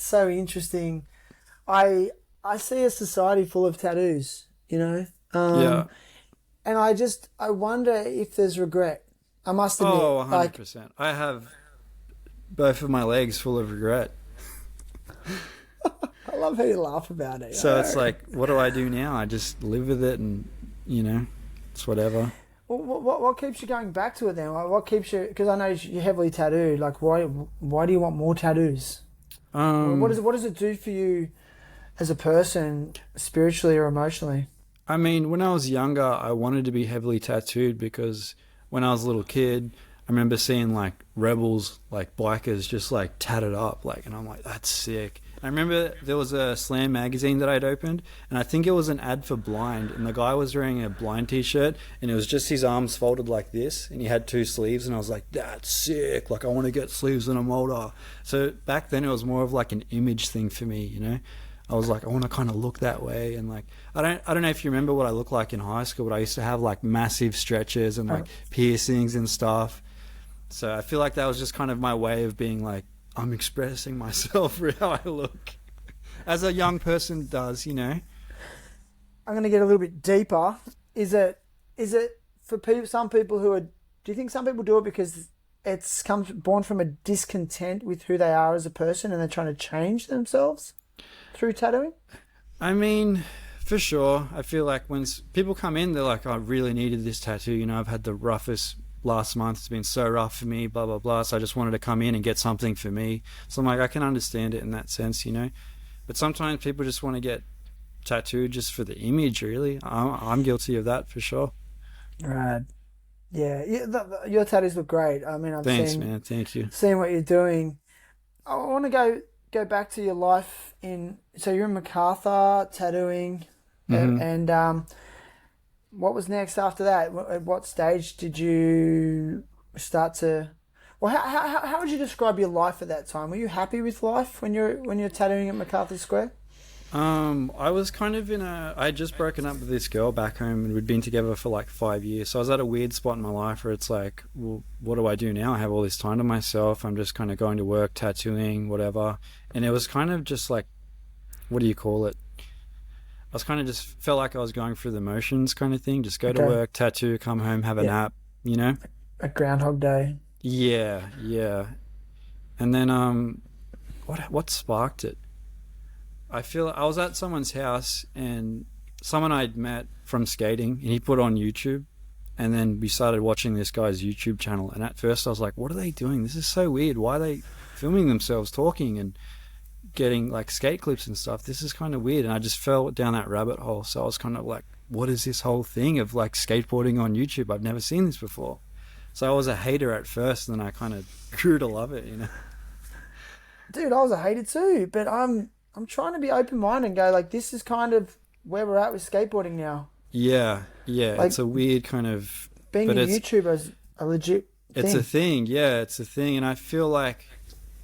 so interesting. I see a society full of tattoos, you know? Yeah. And I wonder if there's regret. I must admit. Oh, 100%. I have both of my legs full of regret. I love how you laugh about it. So it's like, what do I do now? I just live with it and, you know, it's whatever. What keeps you going back to it then? Like, what keeps you, because I know you're heavily tattooed, like why do you want more tattoos? What does it do for you as a person, spiritually or emotionally? I mean, when I was younger, I wanted to be heavily tattooed because when I was a little kid, I remember seeing like rebels, like bikers just like tatted up, like, and I'm like, that's sick. I remember there was a Slam magazine that I'd opened, and I think it was an ad for Blind, and the guy was wearing a Blind t-shirt, and it was just his arms folded like this, and he had 2 sleeves, and I was like, that's sick, like I want to get sleeves when I'm older. So back then it was more of like an image thing for me, you know. I was like, I want to kind of look that way, and like I don't know if you remember what I looked like in high school, but I used to have like massive stretches and like piercings and stuff. So I feel like that was just kind of my way of being like, I'm expressing myself for how I look, as a young person does, you know. I'm going to get a little bit deeper. Is it for people? Some people who are. Do you think some people do it because it's born from a discontent with who they are as a person, and they're trying to change themselves through tattooing? I mean, for sure. I feel like when people come in, they're like, I really needed this tattoo. You know, I've had the roughest last month. It's been so rough for me, blah, blah, blah. So I just wanted to come in and get something for me. So I'm like, I can understand it in that sense, you know. But sometimes people just want to get tattooed just for the image, really. I'm guilty of that for sure. Right. Yeah. Your tattoos look great. I mean, Thanks, man. Thank you. Seeing what you're doing. I want to go back to your life so you're in MacArthur tattooing, and what was next after that? At what stage did you start to? Well, how would you describe your life at that time? Were you happy with life when you're tattooing at MacArthur Square? I was kind of I had just broken up with this girl back home, and we'd been together for like 5 years. So I was at a weird spot in my life where it's like, well, what do I do now? I have all this time to myself. I'm just kind of going to work, tattooing, whatever. And it was kind of just like, what do you call it? I was kind of just felt like I was going through the motions kind of thing. Just go to work, tattoo, come home, have a nap, you know? A Groundhog Day. Yeah. And then what sparked it? I feel I was at someone's house, and someone I'd met from skating, and he put on YouTube, and then we started watching this guy's YouTube channel. And at first I was like, what are they doing? This is so weird. Why are they filming themselves talking and getting like skate clips and stuff? This is kind of weird. And I just fell down that rabbit hole. So I was kind of like, what is this whole thing of like skateboarding on YouTube? I've never seen this before. So I was a hater at first, and then I kind of grew to love it, you know. Dude, I was a hater too, but I'm trying to be open-minded and go like, this is kind of where we're at with skateboarding now. Yeah. Like, it's a weird kind of... Being a YouTuber is a legit thing. It's a thing, yeah, it's a thing. And I feel like,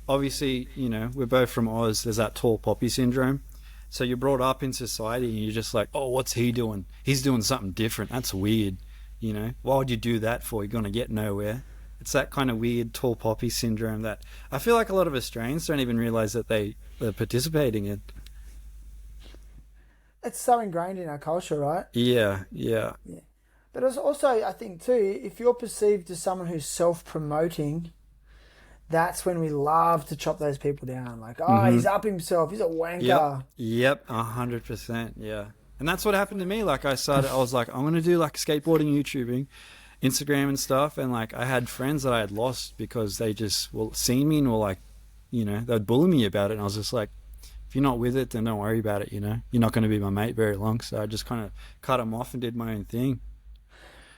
obviously, you know, we're both from Oz. There's that tall poppy syndrome. So you're brought up in society and you're just like, oh, what's he doing? He's doing something different. That's weird. You know, why would you do that for? You're going to get nowhere. It's that kind of weird tall poppy syndrome that I feel like a lot of Australians don't even realize that they're participating in. It's so ingrained in our culture, right? Yeah, yeah. Yeah. But it's also, I think too, if you're perceived as someone who's self-promoting, that's when we love to chop those people down. Like, oh, he's up himself. He's a wanker. Yep, 100%. Yeah. And that's what happened to me. Like I was like, I'm going to do like skateboarding, YouTubing, Instagram and stuff. And like I had friends that I had lost because they just seen me and were like, you know, they'd bully me about it. And I was just like, if you're not with it, then don't worry about it. You know, you're not going to be my mate very long. So I just kind of cut them off and did my own thing.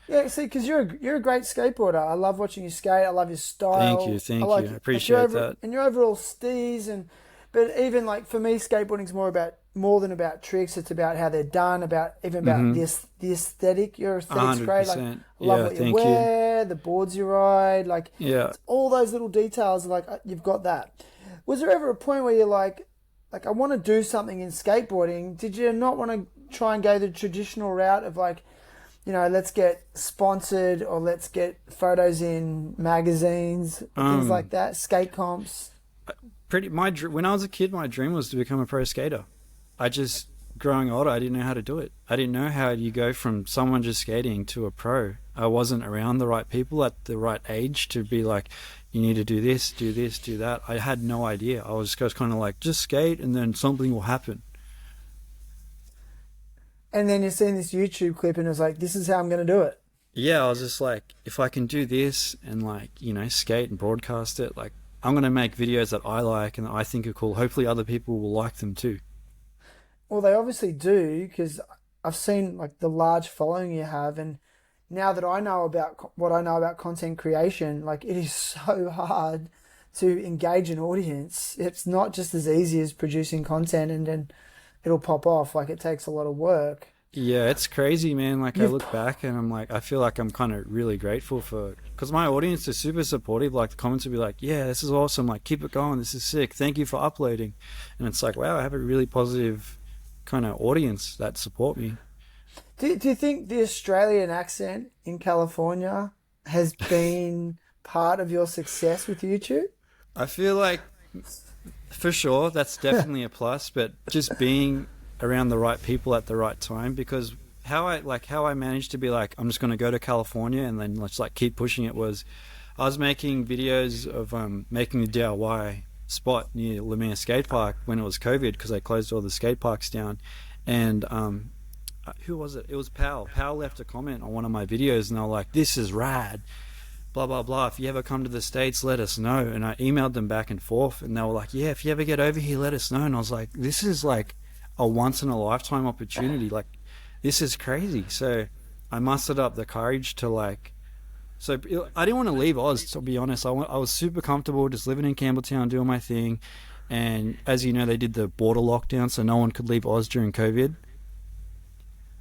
Yeah, see, because you're a great skateboarder. I love watching you skate. I love your style. Thank you. I appreciate that. And your overall steez, but even like for me, skateboarding's more than about tricks. It's about how they're done. About the aesthetic. Your aesthetic's great. Like, I love what you wear, the boards you ride. Like, it's all those little details. Like, you've got that. Was there ever a point where you're like, I want to do something in skateboarding? Did you not want to try and go the traditional route of like, you know, let's get sponsored or let's get photos in magazines, things like that, skate comps? When I was a kid, my dream was to become a pro skater. Growing older, I didn't know how to do it. I didn't know how you go from someone just skating to a pro. I wasn't around the right people at the right age to be like, you need to do this, do that. I had no idea. I was just kind of like, just skate and then something will happen. And then you're seeing this YouTube clip and it's like, this is how I'm going to do it. Yeah, I was just like, if I can do this and like, you know, skate and broadcast it, like I'm going to make videos that I like and that I think are cool. Hopefully other people will like them too. Well, they obviously do, because I've seen like the large following you have, and now that I know about what I know about content creation, like it is so hard to engage an audience. It's not just as easy as producing content and then it'll pop off. Like it takes a lot of work. Yeah, it's crazy, man. Like I look back and I'm like, I feel like I'm kind of really grateful because my audience is super supportive. Like the comments will be like, yeah, this is awesome. Like keep it going. This is sick. Thank you for uploading. And it's like, wow, I have a really positive kind of audience that support me. Do you think the Australian accent in California has been part of your success with YouTube? I feel like for sure that's definitely a plus, but just being around the right people at the right time, because how I managed to be like, I'm just going to go to California and then let's like keep pushing it, was I was making videos of making the DIY spot near Lemire skate park when it was COVID, because they closed all the skate parks down. And who was it? It was Pal left a comment on one of my videos and they were like, this is rad, blah blah blah, if you ever come to the States let us know. And I emailed them back and forth and they were like, yeah, if you ever get over here let us know. And I was like, this is like a once in a lifetime opportunity, like this is crazy. So I mustered up the courage to like, so I didn't want to leave Oz, to be honest. I was super comfortable just living in Campbelltown doing my thing, and as you know, they did the border lockdown so no one could leave Oz during COVID,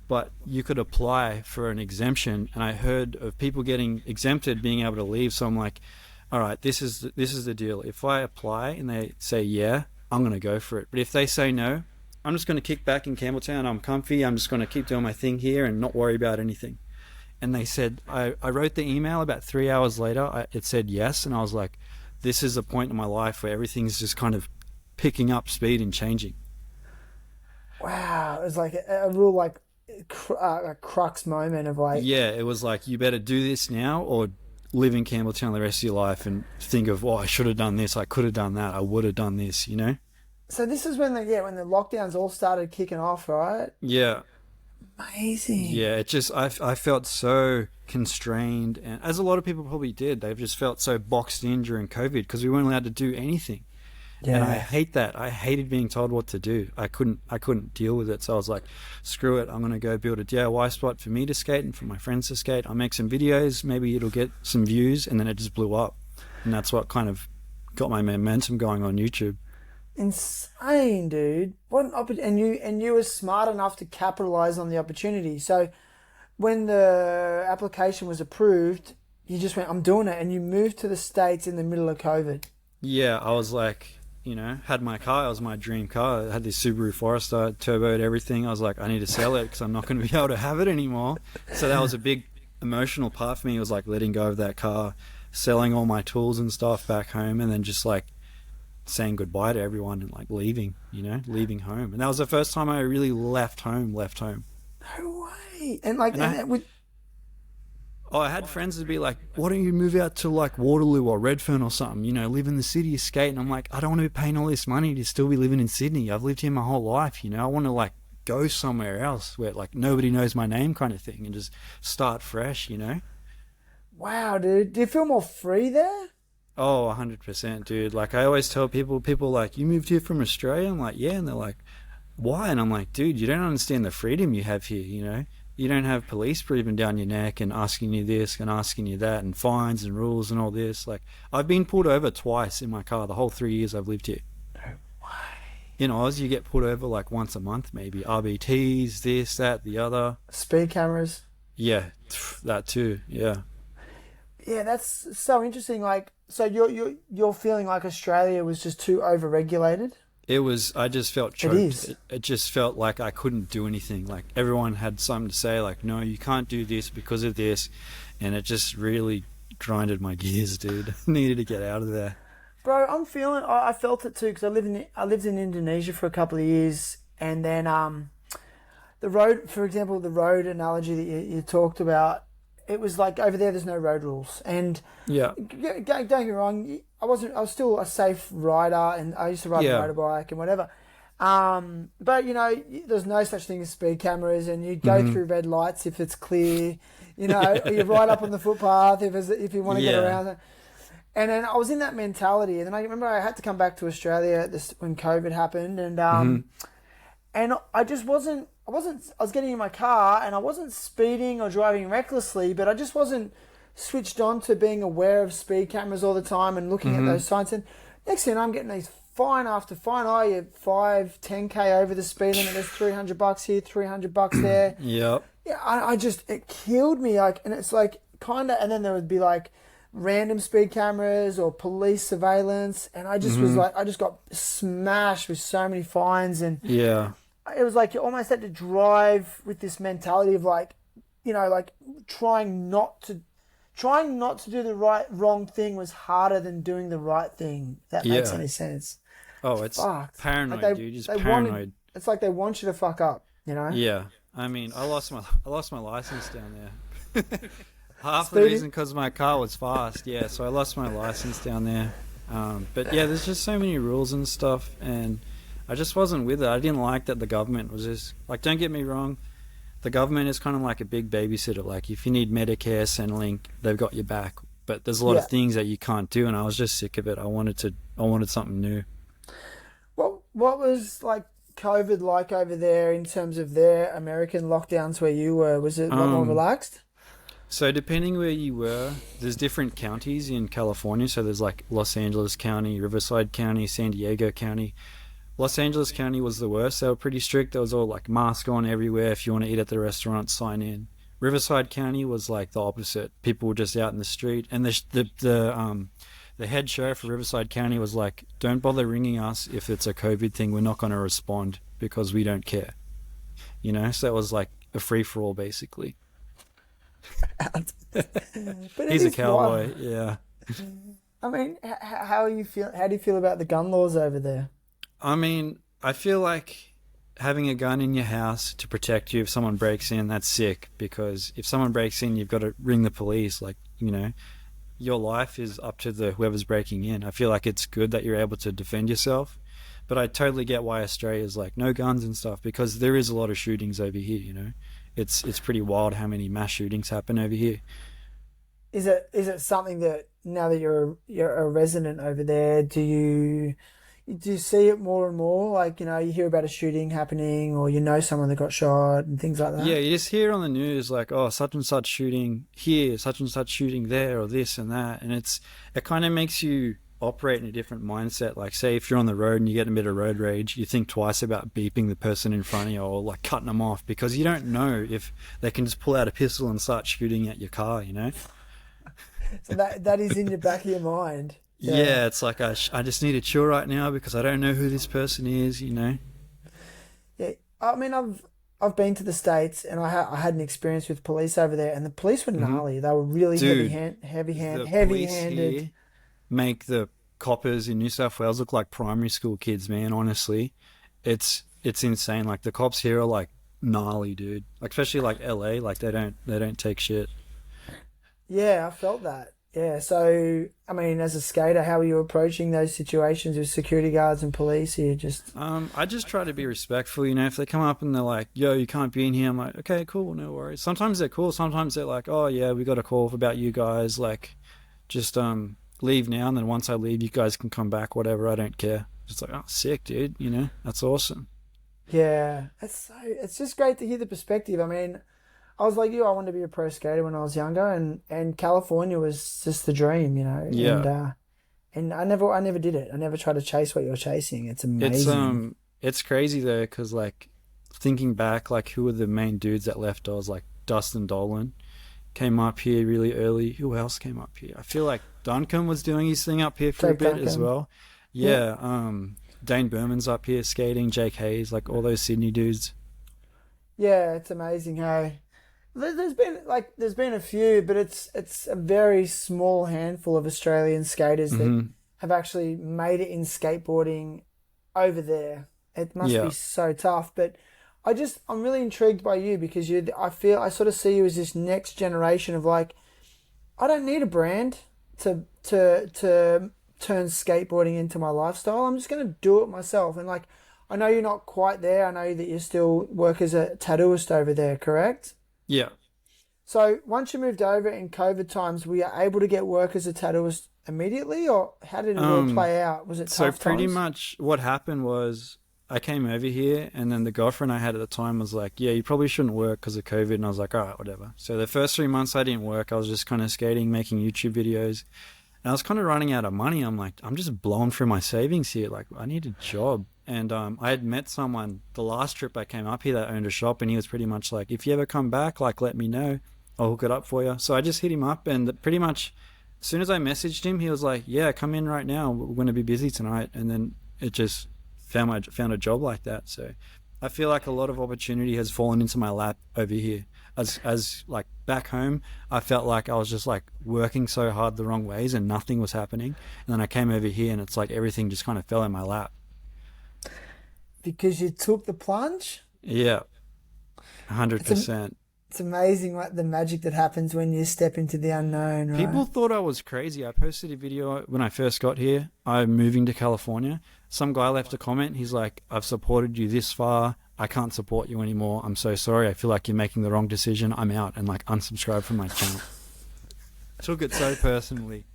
but you could apply for an exemption, and I heard of people getting exempted being able to leave. So I'm like, all right, this is the deal. If I apply and they say yeah, I'm going to go for it. But if they say no, I'm just going to kick back in Campbelltown. I'm comfy. I'm just going to keep doing my thing here and not worry about anything. And they said, I wrote the email about 3 hours later. It said yes. And I was like, this is a point in my life where everything's just kind of picking up speed and changing. Wow. It was like a real like a crux moment of like. Yeah, it was like, you better do this now or live in Campbelltown the rest of your life and think of, oh, I should have done this. I could have done that. I would have done this, you know? So this is when the lockdowns all started kicking off, right? Yeah. Amazing. Yeah, it just, I felt so constrained, and as a lot of people probably did, they've just felt so boxed in during COVID because we weren't allowed to do anything. Yeah. And I hate that. I hated being told what to do. I couldn't deal with it. So I was like, screw it. I'm going to go build a DIY spot for me to skate and for my friends to skate. I'll make some videos. Maybe it'll get some views. And then it just blew up. And that's what kind of got my momentum going on YouTube. Insane, dude. What an and you were smart enough to capitalize on the opportunity. So when the application was approved, you just went, I'm doing it. And you moved to the States in the middle of COVID. Yeah, I was like, had my car. It was my dream car. I had this Subaru Forester, turboed everything. I was like, I need to sell it because I'm not going to be able to have it anymore. So that was a big emotional part for me. It was like letting go of that car, selling all my tools and stuff back home, and then just like saying goodbye to everyone and like leaving home. And that was the first time I really left home. No way. And like, I had friends that'd be like, why don't you move out to like Waterloo or Redfern or something, live in the city, skate. And I'm like, I don't want to be paying all this money to still be living in Sydney. I've lived here my whole life, I want to like go somewhere else where like nobody knows my name kind of thing and just start fresh, Wow, dude. Do you feel more free there? Oh, 100%, dude. Like I always tell people like, you moved here from Australia? I'm like, yeah. And they're like, why? And I'm like, dude, you don't understand the freedom you have here, You don't have police breathing down your neck and asking you this and asking you that and fines and rules and all this. Like, I've been pulled over twice in my car the whole 3 years I've lived here. No way. In Oz, you get pulled over like once a month, maybe. RBTs, this, that, the other. Speed cameras. Yeah, that too. Yeah. Yeah, that's so interesting. Like, so you're feeling like Australia was just too overregulated? I just felt choked. It just felt like I couldn't do anything. Like everyone had something to say, like, no, you can't do this because of this. And it just really grinded my gears, dude. I needed to get out of there. Bro, I felt it too because I lived in Indonesia for a couple of years. And then the road, for example, the road analogy that you talked about, it was like over there's no road rules. And yeah, don't get me wrong, I was still a safe rider and I used to ride a motorbike and whatever. But there's no such thing as speed cameras and you go through red lights if it's clear, or you ride up on the footpath if you want to get around. And then I was in that mentality. And then I remember I had to come back to Australia when COVID happened and I just I was getting in my car and I wasn't speeding or driving recklessly, but I just wasn't switched on to being aware of speed cameras all the time and looking at those signs. And next thing I'm getting these fine after fine. Oh, you're 10K over the speed limit. There's $300 here, $300 there. Yep. Yeah, it killed me. Like, and it's like kind of, and then there would be like random speed cameras or police surveillance. And I just was like, I just got smashed with so many fines. And yeah. It was like you almost had to drive with this mentality of like, like trying not to do the wrong thing was harder than doing the right thing. If that makes any sense. Oh, it's fucked. Paranoid, like dude. Just paranoid. It's like they want you to fuck up, Yeah. I mean, I lost my license down there. Half the reason because my car was fast. Yeah, so I lost my license down there. But yeah, there's just so many rules and stuff, and I just wasn't with it. I didn't like that the government was just like, don't get me wrong, the government is kind of like a big babysitter. Like if you need Medicare, Centrelink, they've got your back. But there's a lot of things that you can't do, and I was just sick of it. I wanted something new. What was like COVID like over there in terms of their American lockdowns where you were? Was it a lot more relaxed? So depending where you were, there's different counties in California. So there's like Los Angeles County, Riverside County, San Diego County. Los Angeles County was the worst. They were pretty strict. There was all like mask on everywhere. If you want to eat at the restaurant, sign in. Riverside County was like the opposite. People were just out in the street. And the head sheriff of Riverside County was like, don't bother ringing us if it's a COVID thing. We're not going to respond because we don't care. So that was like a free-for-all basically. But he's a cowboy. Yeah. I mean, how do you feel about the gun laws over there? I mean, I feel like having a gun in your house to protect you if someone breaks in, that's sick, because if someone breaks in, you've got to ring the police. Like, your life is up to whoever's breaking in. I feel like it's good that you're able to defend yourself, but I totally get why Australia's like no guns and stuff, because there is a lot of shootings over here. It's pretty wild how many mass shootings happen over here. Is it something that now that you're a resident over there, do you see it more and more? Like, you hear about a shooting happening, or someone that got shot and things like that? Yeah, you just hear on the news like, oh, such and such shooting here, such and such shooting there, or this and that. And it kind of makes you operate in a different mindset. Like, say if you're on the road and you get a bit of road rage, you think twice about beeping the person in front of you or like cutting them off, because you don't know if they can just pull out a pistol and start shooting at your car, So that is in the back of your mind. Yeah, it's like I just need to chill right now because I don't know who this person is, you know? Yeah, I mean, I've been to the States and I had an experience with police over there, and the police were Hmm. gnarly. They were really Dude, the heavy police handed. here make the coppers in New South Wales look like primary school kids, man, honestly. It's insane. Like the cops here are like gnarly, dude. Like especially like LA, like they don't take shit. Yeah, I felt that. Yeah, so I mean, as a skater, how are you approaching those situations with security guards and police? You just I just try to be respectful, you know. If they come up and they're like, "Yo, you can't be in here," I'm like, "Okay, cool, no worries." Sometimes they're cool. Sometimes they're like, "Oh yeah, we got a call about you guys. Like, just leave now, and then once I leave, you guys can come back. Whatever, I don't care." Just like, "Oh, sick, dude. You know, that's awesome." yeah, it's just great to hear the perspective. I mean, I was like you, I wanted to be a pro skater when I was younger, and California was just the dream, you know. Yeah, And I never did it. I never tried to chase what you're chasing. It's it's amazing. crazy though, because like thinking back, like who were the main dudes that left Oz? Like Dustin Dolan came up here really early. Who else came up here? I feel like Duncan was doing his thing up here for a Jake bit as Duncan. well. Yeah. Yeah, Dane Berman's up here skating, Jake Hayes, like all those Sydney dudes. Yeah, it's amazing how there's been a few, but it's a very small handful of Australian skaters that Hmm. have actually made it in skateboarding over there. It must be Yeah. so tough, but I'm really intrigued by you because I sort of see you as this next generation of like I don't need a brand to turn skateboarding into my lifestyle. I'm just gonna do it myself. And like I know you're not quite there. I know that you still work as a tattooist over there, correct? Yeah. So once you moved over in COVID times, were you able to get work as a tattooist immediately, or how did it all Um, play out? Was it so tough pretty times? much what happened was I came over here and then the girlfriend I had at the time was like, yeah, you probably shouldn't work because of COVID. And I was like, all right, whatever. So the first 3 months I didn't work. I was just kind of skating, making YouTube videos. And I was kind of running out of money. I'm like, I'm just blowing through my savings here. Like, I need a job. And I had met someone the last trip I came up here that owned a shop, and he was pretty much like, if you ever come back, like, let me know. I'll hook it up for you. So I just hit him up, and pretty much as soon as I messaged him, he was like, yeah, come in right now. We're going to be busy tonight. And then it just found a job like that. So I feel like a lot of opportunity has fallen into my lap over here. As like back home, I felt like I was just like working so hard the wrong ways and nothing was happening. And then I came over here and it's like everything just kind of fell in my lap. Because you took the plunge? Yeah, It's a, 100%. it's amazing what the magic that happens when you step into the unknown, People right? thought I was crazy. I posted a video when I first got here. I'm moving to California. Some guy left a comment. He's like, I've supported you this far. I can't support you anymore. I'm so sorry. I feel like you're making the wrong decision. I'm out, and like unsubscribe from my channel. Took it so personally.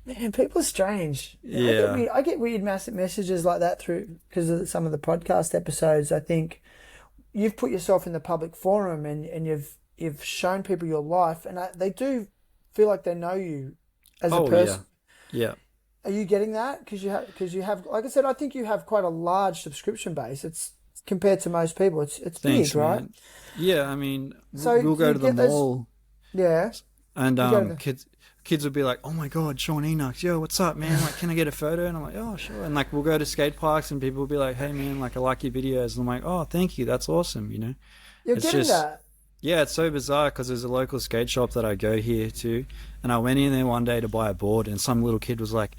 Man, people are strange. Yeah. I get weird massive messages like that through because of some of the podcast episodes. I think you've put yourself in the public forum and you've shown people your life, and they do feel like they know you as a Oh yeah. person. Yeah. Are you getting that? Because you have, like I said, I think you have quite a large subscription base. It's compared to most people, it's big, Thanks, right? man. Yeah, I mean, So we'll do go you to the get those? mall Yeah, and you go to the. kids would be like, "Oh my God, Sean Enuks, yo, what's up, man? Like, can I get a photo?" And I'm like, "Oh, sure." And like, we'll go to skate parks and people will be like, "Hey, man, like, I like your videos." And I'm like, "Oh, thank you. That's awesome." You know, You're it's getting just, that. yeah, it's so bizarre because there's a local skate shop that I go here to, and I went in there one day to buy a board, and some little kid was like,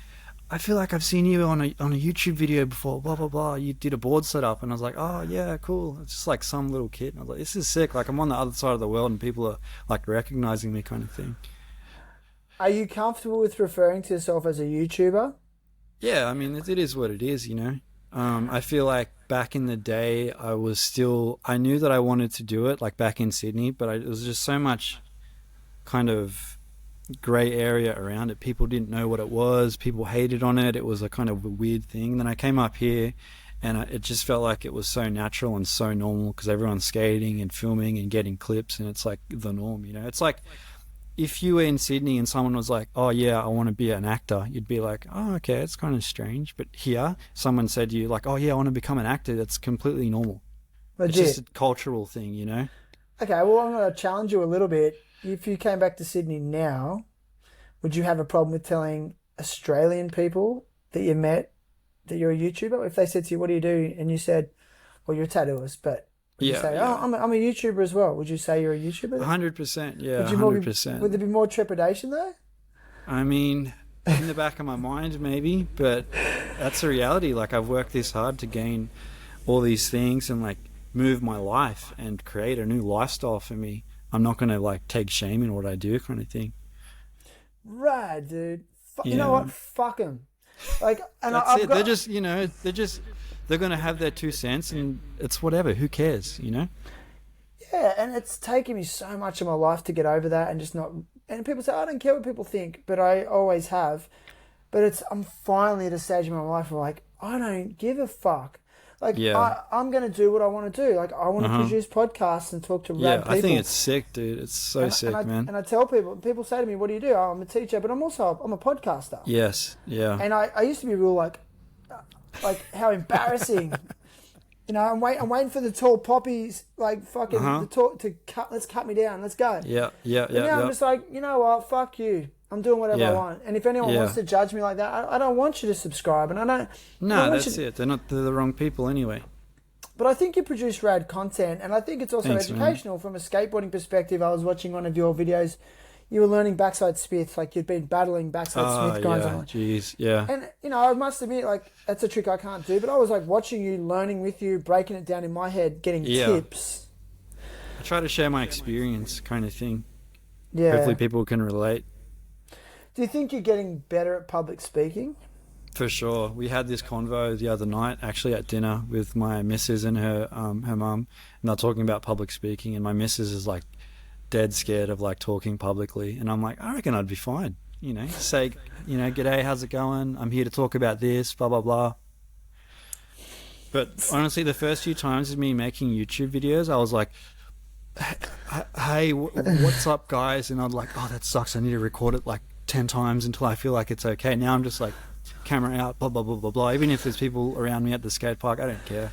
I feel like I've seen you on a YouTube video before, blah blah blah. You did a board setup, and I was like, oh yeah, cool. It's just like some little kid, and I was like, this is sick. Like I'm on the other side of the world, and people are like recognizing me, kind of thing. Are you comfortable with referring to yourself as a YouTuber? Yeah, I mean, it is what it is, you know. I feel like back in the day, I knew that I wanted to do it, like back in Sydney, but it was just so much kind of grey area around it. People didn't know what it was. People hated on it. It was a kind of a weird thing. And then I came up here, and it just felt like it was so natural and so normal because everyone's skating and filming and getting clips, and it's like the norm, you know. It's like if you were in Sydney and someone was like, "Oh yeah, I want to be an actor," you'd be like, "Oh okay, it's kind of strange." But here, someone said to you like, "Oh yeah, I want to become an actor." That's completely normal. It's just Legit. a cultural thing, you know. Okay, well, I'm going to challenge you a little bit. If you came back to Sydney now, would you have a problem with telling Australian people that you met that you're a YouTuber? If they said to you, "What do you do?" and you said, "Well, you're a tattooist," but would you Yeah, say, "Oh, yeah. I'm a YouTuber as well"? Would you say you're a YouTuber? 100%. Yeah, Would you more be, 100%. would there be more trepidation though? I mean, in the back of my mind, maybe, but that's the reality. Like, I've worked this hard to gain all these things and like move my life and create a new lifestyle for me. I'm not going to like take shame in what I do, kind of thing. Rad, dude. You know Yeah. what? Fuck them. Like, and That's I've it. got. They're just, they're going to have their 2 cents and it's whatever. Who cares, you know? Yeah, and it's taken me so much of my life to get over that and just not. And people say, I don't care what people think, but I always have. But I'm finally at a stage in my life where, like, I don't give a fuck. Like, Yeah. I'm going to do what I want to do. Like, I want to produce podcasts and talk to Yeah, rad people. I think it's sick, dude. It's so sick, man. And I tell people say to me, what do you do? Oh, I'm a teacher, but I'm a podcaster. Yes, yeah. And I used to be real like how embarrassing. You know, I'm waiting for the tall poppies, like fucking the talk to cut. Let's cut me down. Let's go. Yeah, yeah, But now I'm just like, you know what? Fuck you. I'm doing whatever I want. And if anyone wants to judge me like that, I don't want you to subscribe. And I don't. No, that's it. They're the wrong people anyway. But I think you produce rad content, and I think it's also educational from a skateboarding perspective. I was watching one of your videos. You were learning backside Smith, like you'd been battling backside Smith grinds. Jeez, yeah. And, you know, I must admit, like, that's a trick I can't do, but I was, like, watching you, learning with you, breaking it down in my head, getting tips. I try to share my experience kind of thing. Yeah. Hopefully people can relate. Do you think you're getting better at public speaking? For sure. We had this convo the other night, actually at dinner with my missus and her mum, and they're talking about public speaking, and my missus is, like, dead scared of like talking publicly, and I'm like, I reckon I'd be fine, you know, say, you know, g'day, how's it going, I'm here to talk about this, blah blah blah. But honestly, the first few times of me making YouTube videos, I was like, hey, what's up guys, and I'd like, oh, that sucks, I need to record it like 10 times until I feel like it's okay. Now I'm just like, camera out, blah blah blah blah blah. Even if there's people around me at the skate park, I don't care.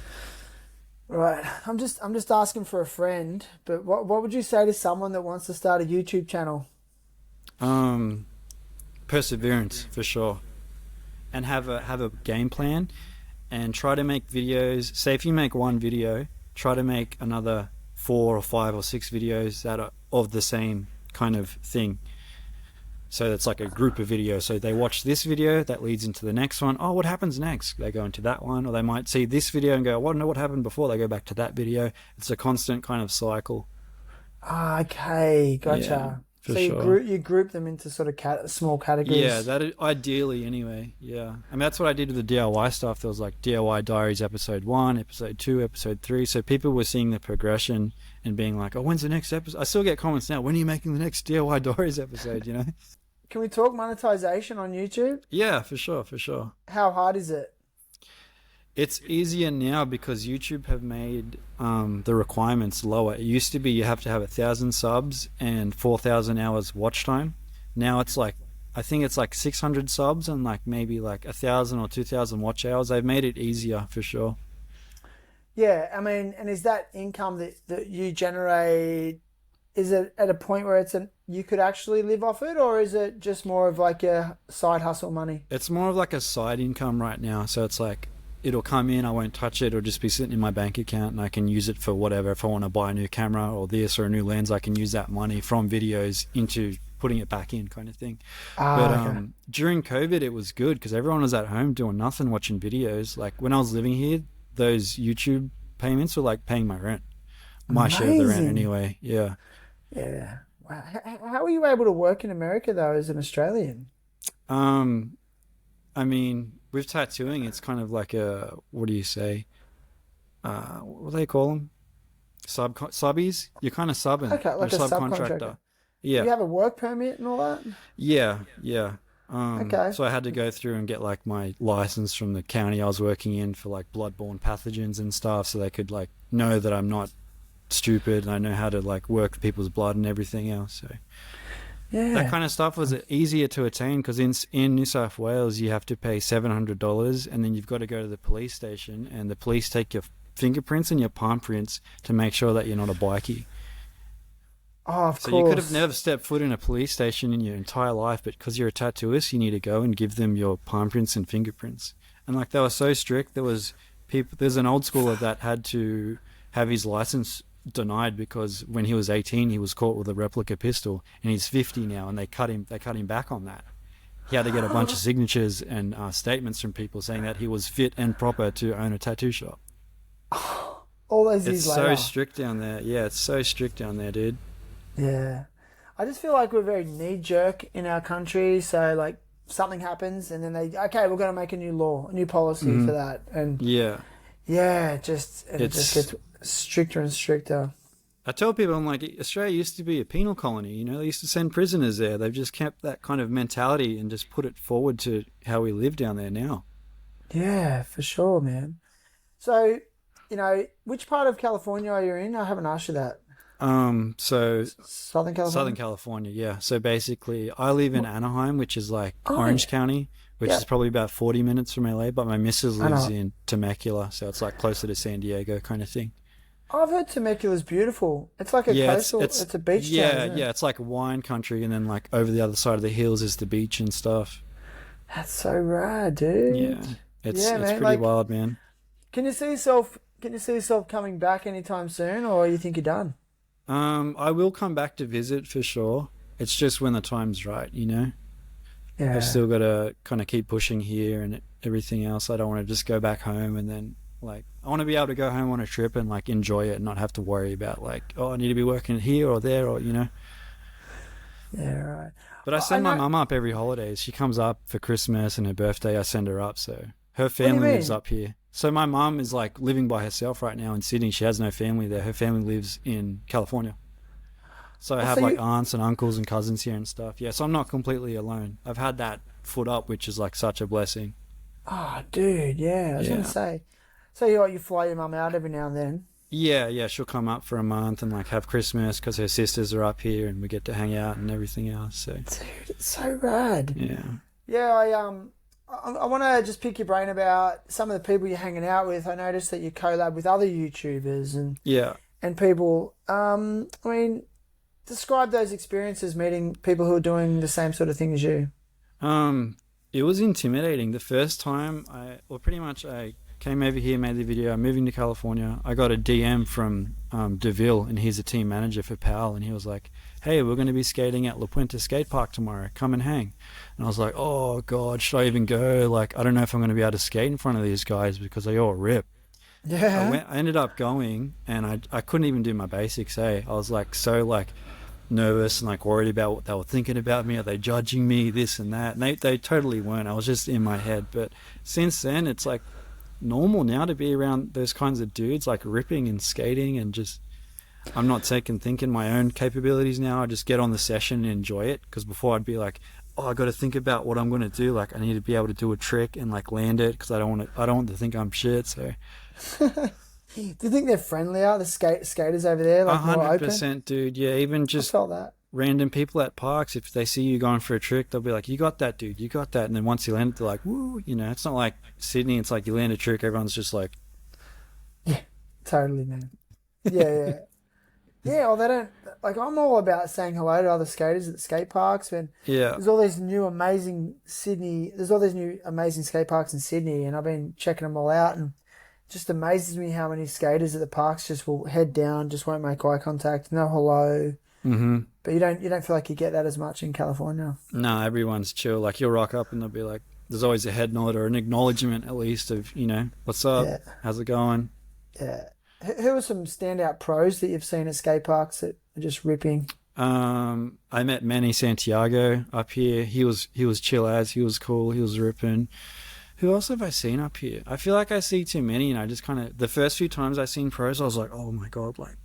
Right. I'm just asking for a friend, but what would you say to someone that wants to start a YouTube channel? Perseverance, for sure. And have a game plan and try to make videos. Say if you make one video, try to make another 4 or 5 or 6 videos that are of the same kind of thing. So it's like a group of videos. So they watch this video, that leads into the next one. Oh, what happens next? They go into that one. Or they might see this video and go, I want to know what happened before. They go back to that video. It's a constant kind of cycle. Okay, gotcha. Yeah, so you group them into sort of small categories. Yeah, that ideally anyway. Yeah. I mean, that's what I did with the DIY stuff. There was like DIY Diaries episode 1, episode 2, episode 3. So people were seeing the progression and being like, oh, when's the next episode? I still get comments now. When are you making the next DIY Diaries episode, you know? Can we talk monetization on YouTube? Yeah, for sure, for sure. How hard is it? It's easier now because YouTube have made the requirements lower. It used to be you have to have 1,000 subs and 4,000 hours watch time. Now it's like, I think it's like 600 subs and like maybe like 1,000 or 2,000 watch hours. They've made it easier for sure. Yeah, I mean, and is that income that you generate, is it at a point where you could actually live off it, or is it just more of like a side hustle money? It's more of like a side income right now. So it's like, it'll come in, I won't touch it, it'll just be sitting in my bank account and I can use it for whatever. If I want to buy a new camera or this or a new lens, I can use that money from videos into putting it back in kind of thing. But during COVID, it was good because everyone was at home doing nothing, watching videos. Like when I was living here, those YouTube payments were like paying my rent. My share of the rent anyway. Yeah. Yeah. Wow. How were you able to work in America though as an Australian? I mean, with tattooing, it's kind of like a, what do you say? What do they call them? Subbies? You're kind of subbing. Okay, like you're a subcontractor. Yeah. Do you have a work permit and all that? Yeah. Okay. So I had to go through and get like my license from the county I was working in for like bloodborne pathogens and stuff, so they could like know that I'm not stupid and I know how to like work people's blood and everything else. So yeah, that kind of stuff was easier to attain because in New South Wales you have to pay $700 and then you've got to go to the police station and the police take your fingerprints and your palm prints to make sure that you're not a bikie. Oh, of So you could have course. never stepped foot in a police station in your entire life, but because you're a tattooist, you need to go and give them your palm prints and fingerprints. And like they were so strict, there was people. There's an old schooler that had to have his license denied because when he was 18, he was caught with a replica pistol, and he's 50 now, and they cut him. They cut him back on that. He had to get a bunch of signatures and statements from people saying that he was fit and proper to own a tattoo shop. All those It's years so later. strict down there. Yeah, it's so strict down there, dude. Yeah. I just feel like we're very knee jerk in our country. So like something happens and then okay, we're going to make a new law, a new policy for that. And Yeah. yeah, it just gets stricter and stricter. I tell people, I'm like, Australia used to be a penal colony. You know, they used to send prisoners there. They've just kept that kind of mentality and just put it forward to how we live down there now. Yeah, for sure, man. So, which part of California are you in? I haven't asked you that. So Southern Southern California? California, yeah. So basically, I live in Anaheim, which is like Oh, Orange County, which yeah. is probably about 40 minutes from LA. But my missus I lives know. in Temecula, so it's like closer to San Diego kind of thing. I've heard Temecula's beautiful. It's like a Yeah, coastal, it's a beach town, yeah, isn't it? yeah. It's like wine country, and then like over the other side of the hills is the beach and stuff. That's so rad, dude. Yeah, it's Yeah, it's man. pretty Like, wild, man. can you see yourself coming back anytime soon, or you think you're done? I will come back to visit for sure. It's just when the time's right, you know. Yeah. I've still got to kind of keep pushing here and everything else. I don't want to just go back home and then like I want to be able to go home on a trip and like enjoy it and not have to worry about like, oh, I need to be working here or there or you know. Yeah, right. But I I send my know. mum up every holiday. She comes up for Christmas and her birthday. I send her up. So her What do you family lives mean? up here. So my mum is like living by herself right now in Sydney. She has no family there. Her family lives in California. So I Oh, have so like you. aunts and uncles and cousins here and stuff. Yeah, so I'm not completely alone. I've had that foot up, which is like such a blessing. Oh, dude, yeah. I was gonna Yeah. say. So you fly your mum out every now and then. Yeah, yeah, she'll come up for a month and like have Christmas because her sisters are up here and we get to hang out and everything else. So Dude, it's so rad. yeah, Yeah, I want to just pick your brain about some of the people you're hanging out with. I noticed that you collab with other YouTubers yeah. and people. I mean, describe those experiences meeting people who are doing the same sort of thing as you. Um, it was intimidating the first time pretty much I came over here, made the video. I'm moving to California. I got a DM from DeVille, and he's a team manager for PAL, and he was like, "Hey, we're going to be skating at La Puente Skate Park tomorrow. Come and hang." And I was like, "Oh God, should I even go? Like, I don't know if I'm going to be able to skate in front of these guys because they all rip." Yeah. I ended up going, and I couldn't even do my basics. I was like so like nervous and like worried about what they were thinking about me. Are they judging me? This and that. And they totally weren't. I was just in my head. But since then, it's like normal now to be around those kinds of dudes, like ripping and skating, and just I'm not thinking my own capabilities now. I just get on the session and enjoy it. Because before I'd be like, oh, I got to think about what I'm going to do. Like I need to be able to do a trick and like land it because I don't want to think I'm shit. So. Do you think they're friendlier, the skaters over there, like more open? 100%, dude. Yeah, even I just felt that. random people at parks, if they see you going for a trick, they'll be like, "You got that, dude. You got that." And then once you land it, they're like, "Woo!" You know, it's not like Sydney. It's like you land a trick, everyone's just like, Yeah, totally, man. Yeah, yeah. Yeah, well, they don't, like, I'm all about saying hello to other skaters at the skate parks when "Yeah, there's all these new amazing skate parks in Sydney, and I've been checking them all out, and it just amazes me how many skaters at the parks just will head down, just won't make eye contact, no hello. mm-hmm." But you don't feel like you get that as much in California. No, everyone's chill. Like you'll rock up and they'll be like, there's always a head nod or an acknowledgement at least of, you know, what's up, Yeah, how's it going. yeah. Who are some standout pros that you've seen at skate parks that are just ripping? I met Manny Santiago up here. He was chill as, he was cool, he was ripping. Who else have I seen up here? I feel like I see too many, and I just kind of the first few times I seen pros, I was like, oh my god, like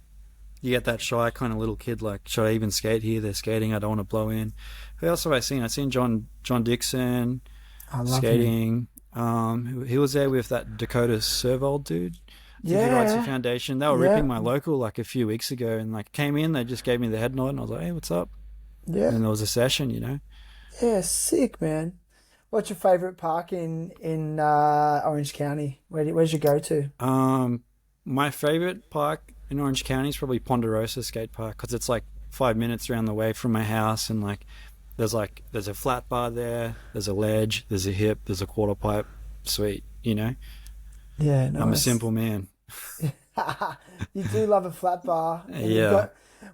you get that shy kind of little kid, like should I even skate here? They're skating, I don't want to blow in. Who else have I seen? I've seen John Dixon I love him. skating. He was there with that Dakota Servold dude. I think he rides the Yeah, foundation. They were yeah, ripping my local like a few weeks ago, and like came in, they just gave me the head nod, and I was like, hey, what's up? And yeah, then there was a session, you know. yeah. Sick, man. What's your favorite park in Orange County? Where's your go to? My favorite park in Orange County is probably Ponderosa Skate Park because it's like 5 minutes around the way from my house, and there's a flat bar there, there's a ledge, there's a hip, there's a quarter pipe. Sweet, Yeah, nice. I'm a simple man. You do love a flat bar. Yeah.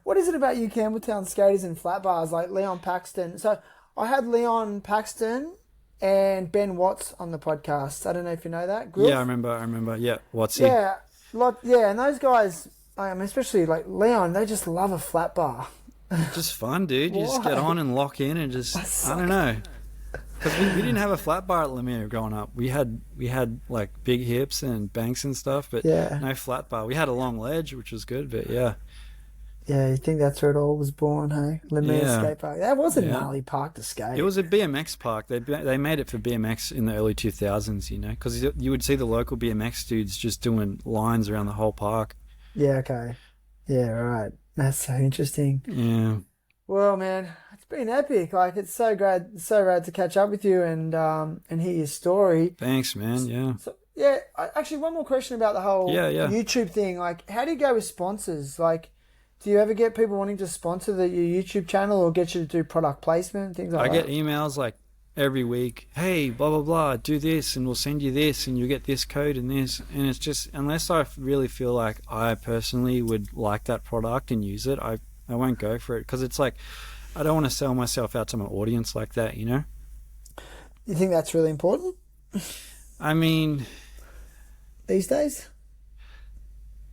What is it about you Campbelltown skaters and flat bars like Leon Paxton? So I had Leon Paxton and Ben Watts on the podcast. I don't know if you know that. Grilf? Yeah, I remember. Yeah, Wattsy. Yeah, and those guys, especially like Leon, they just love a flat bar. Just fun, dude. You just get on and lock in and just, I don't know. Because we didn't have a flat bar at Lemire growing up. We had like big hips and banks and stuff, but no flat bar. We had a long ledge, which was good, but yeah. Yeah, you think that's where it all was born, hey? Lemire Skate Park. That was a gnarly park to skate. It was a BMX park. They made it for BMX in the early 2000s, because you would see the local BMX dudes just doing lines around the whole park. Yeah, okay. Yeah, right. That's so interesting. Yeah. Well, man, it's been epic. Like, it's so rad to catch up with you and hear your story. Thanks, man. Yeah. So, actually, one more question about the whole YouTube thing. Like, how do you go with sponsors? Like, do you ever get people wanting to sponsor your YouTube channel or get you to do product placement, things like that? I get emails like every week, hey, blah, blah, blah, do this and we'll send you this and you get this code and this. And it's just, unless I really feel like I personally would like that product and use it, I won't go for it. Because it's like, I don't want to sell myself out to my audience like that, You think that's really important? I mean... These days?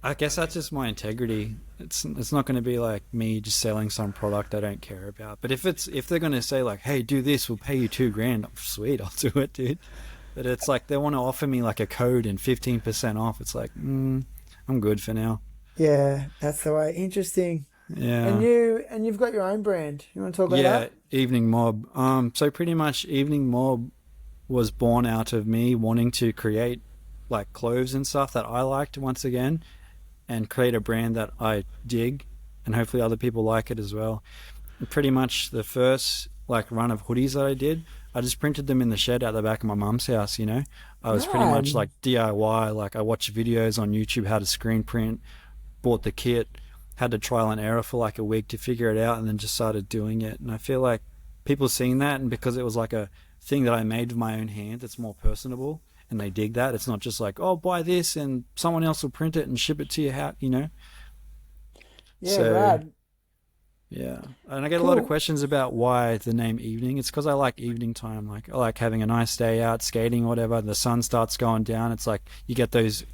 I guess that's just my integrity. It's not going to be like me just selling some product I don't care about. But if they're going to say like, hey, do this, we'll pay you $2,000. Sweet, I'll do it, dude. But it's like they want to offer me like a code and 15% off. It's like, I'm good for now. Yeah, that's the way. Interesting. Yeah. And you've got your own brand. You want to talk about that? Yeah, Evening Mob. So pretty much Evening Mob was born out of me wanting to create like clothes and stuff that I liked once again, and create a brand that I dig, and hopefully other people like it as well. And pretty much the first like run of hoodies that I did, I just printed them in the shed out the back of my mum's house, I was pretty much like DIY. Like I watched videos on YouTube how to screen print, bought the kit, had to trial and error for like a week to figure it out, and then just started doing it. And I feel like people seeing that, and because it was like a thing that I made with my own hand, it's more personable. And they dig that. It's not just like, oh, buy this and someone else will print it and ship it to your house, Yeah, so, rad. Yeah. And I get a lot of questions about why the name Evening. It's because I like evening time. Like I like having a nice day out skating or whatever. The sun starts going down. It's like you get those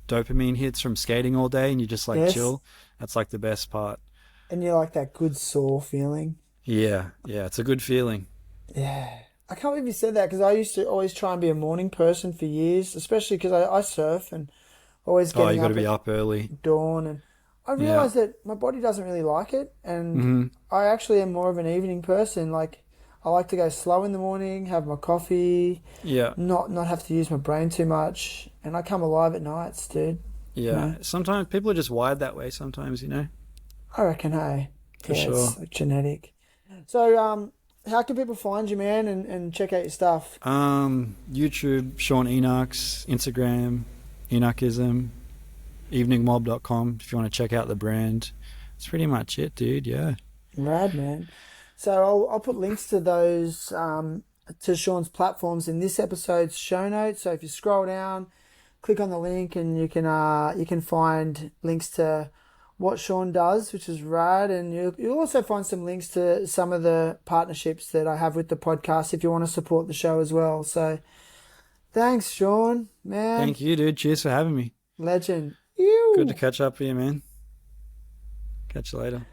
dopamine hits from skating all day and you just like chill. That's like the best part. And you like that good sore feeling. Yeah. It's a good feeling. Yeah. I can't believe you said that, because I used to always try and be a morning person for years, especially because I surf and always getting you got to be up early. Dawn, and I realised that my body doesn't really like it, and I actually am more of an evening person. Like I like to go slow in the morning, have my coffee, not have to use my brain too much, and I come alive at nights, dude. Yeah, sometimes people are just wired that way. Sometimes, I reckon, hey, for sure, it's like genetic. So, how can people find you, man, and check out your stuff? YouTube, Shan Enuks, Instagram, Enukism, eveningmob.com if you want to check out the brand. That's pretty much it, dude. Yeah. Rad, man. So I'll put links to those to Shan's platforms in this episode's show notes. So if you scroll down, click on the link, and you can find links to what Shan does, which is rad, and you'll also find some links to some of the partnerships that I have with the podcast if you want to support the show as well. So thanks, Shan, man. Thank you, dude. Cheers for having me. Legend. Good to catch up with you, man. Catch you later.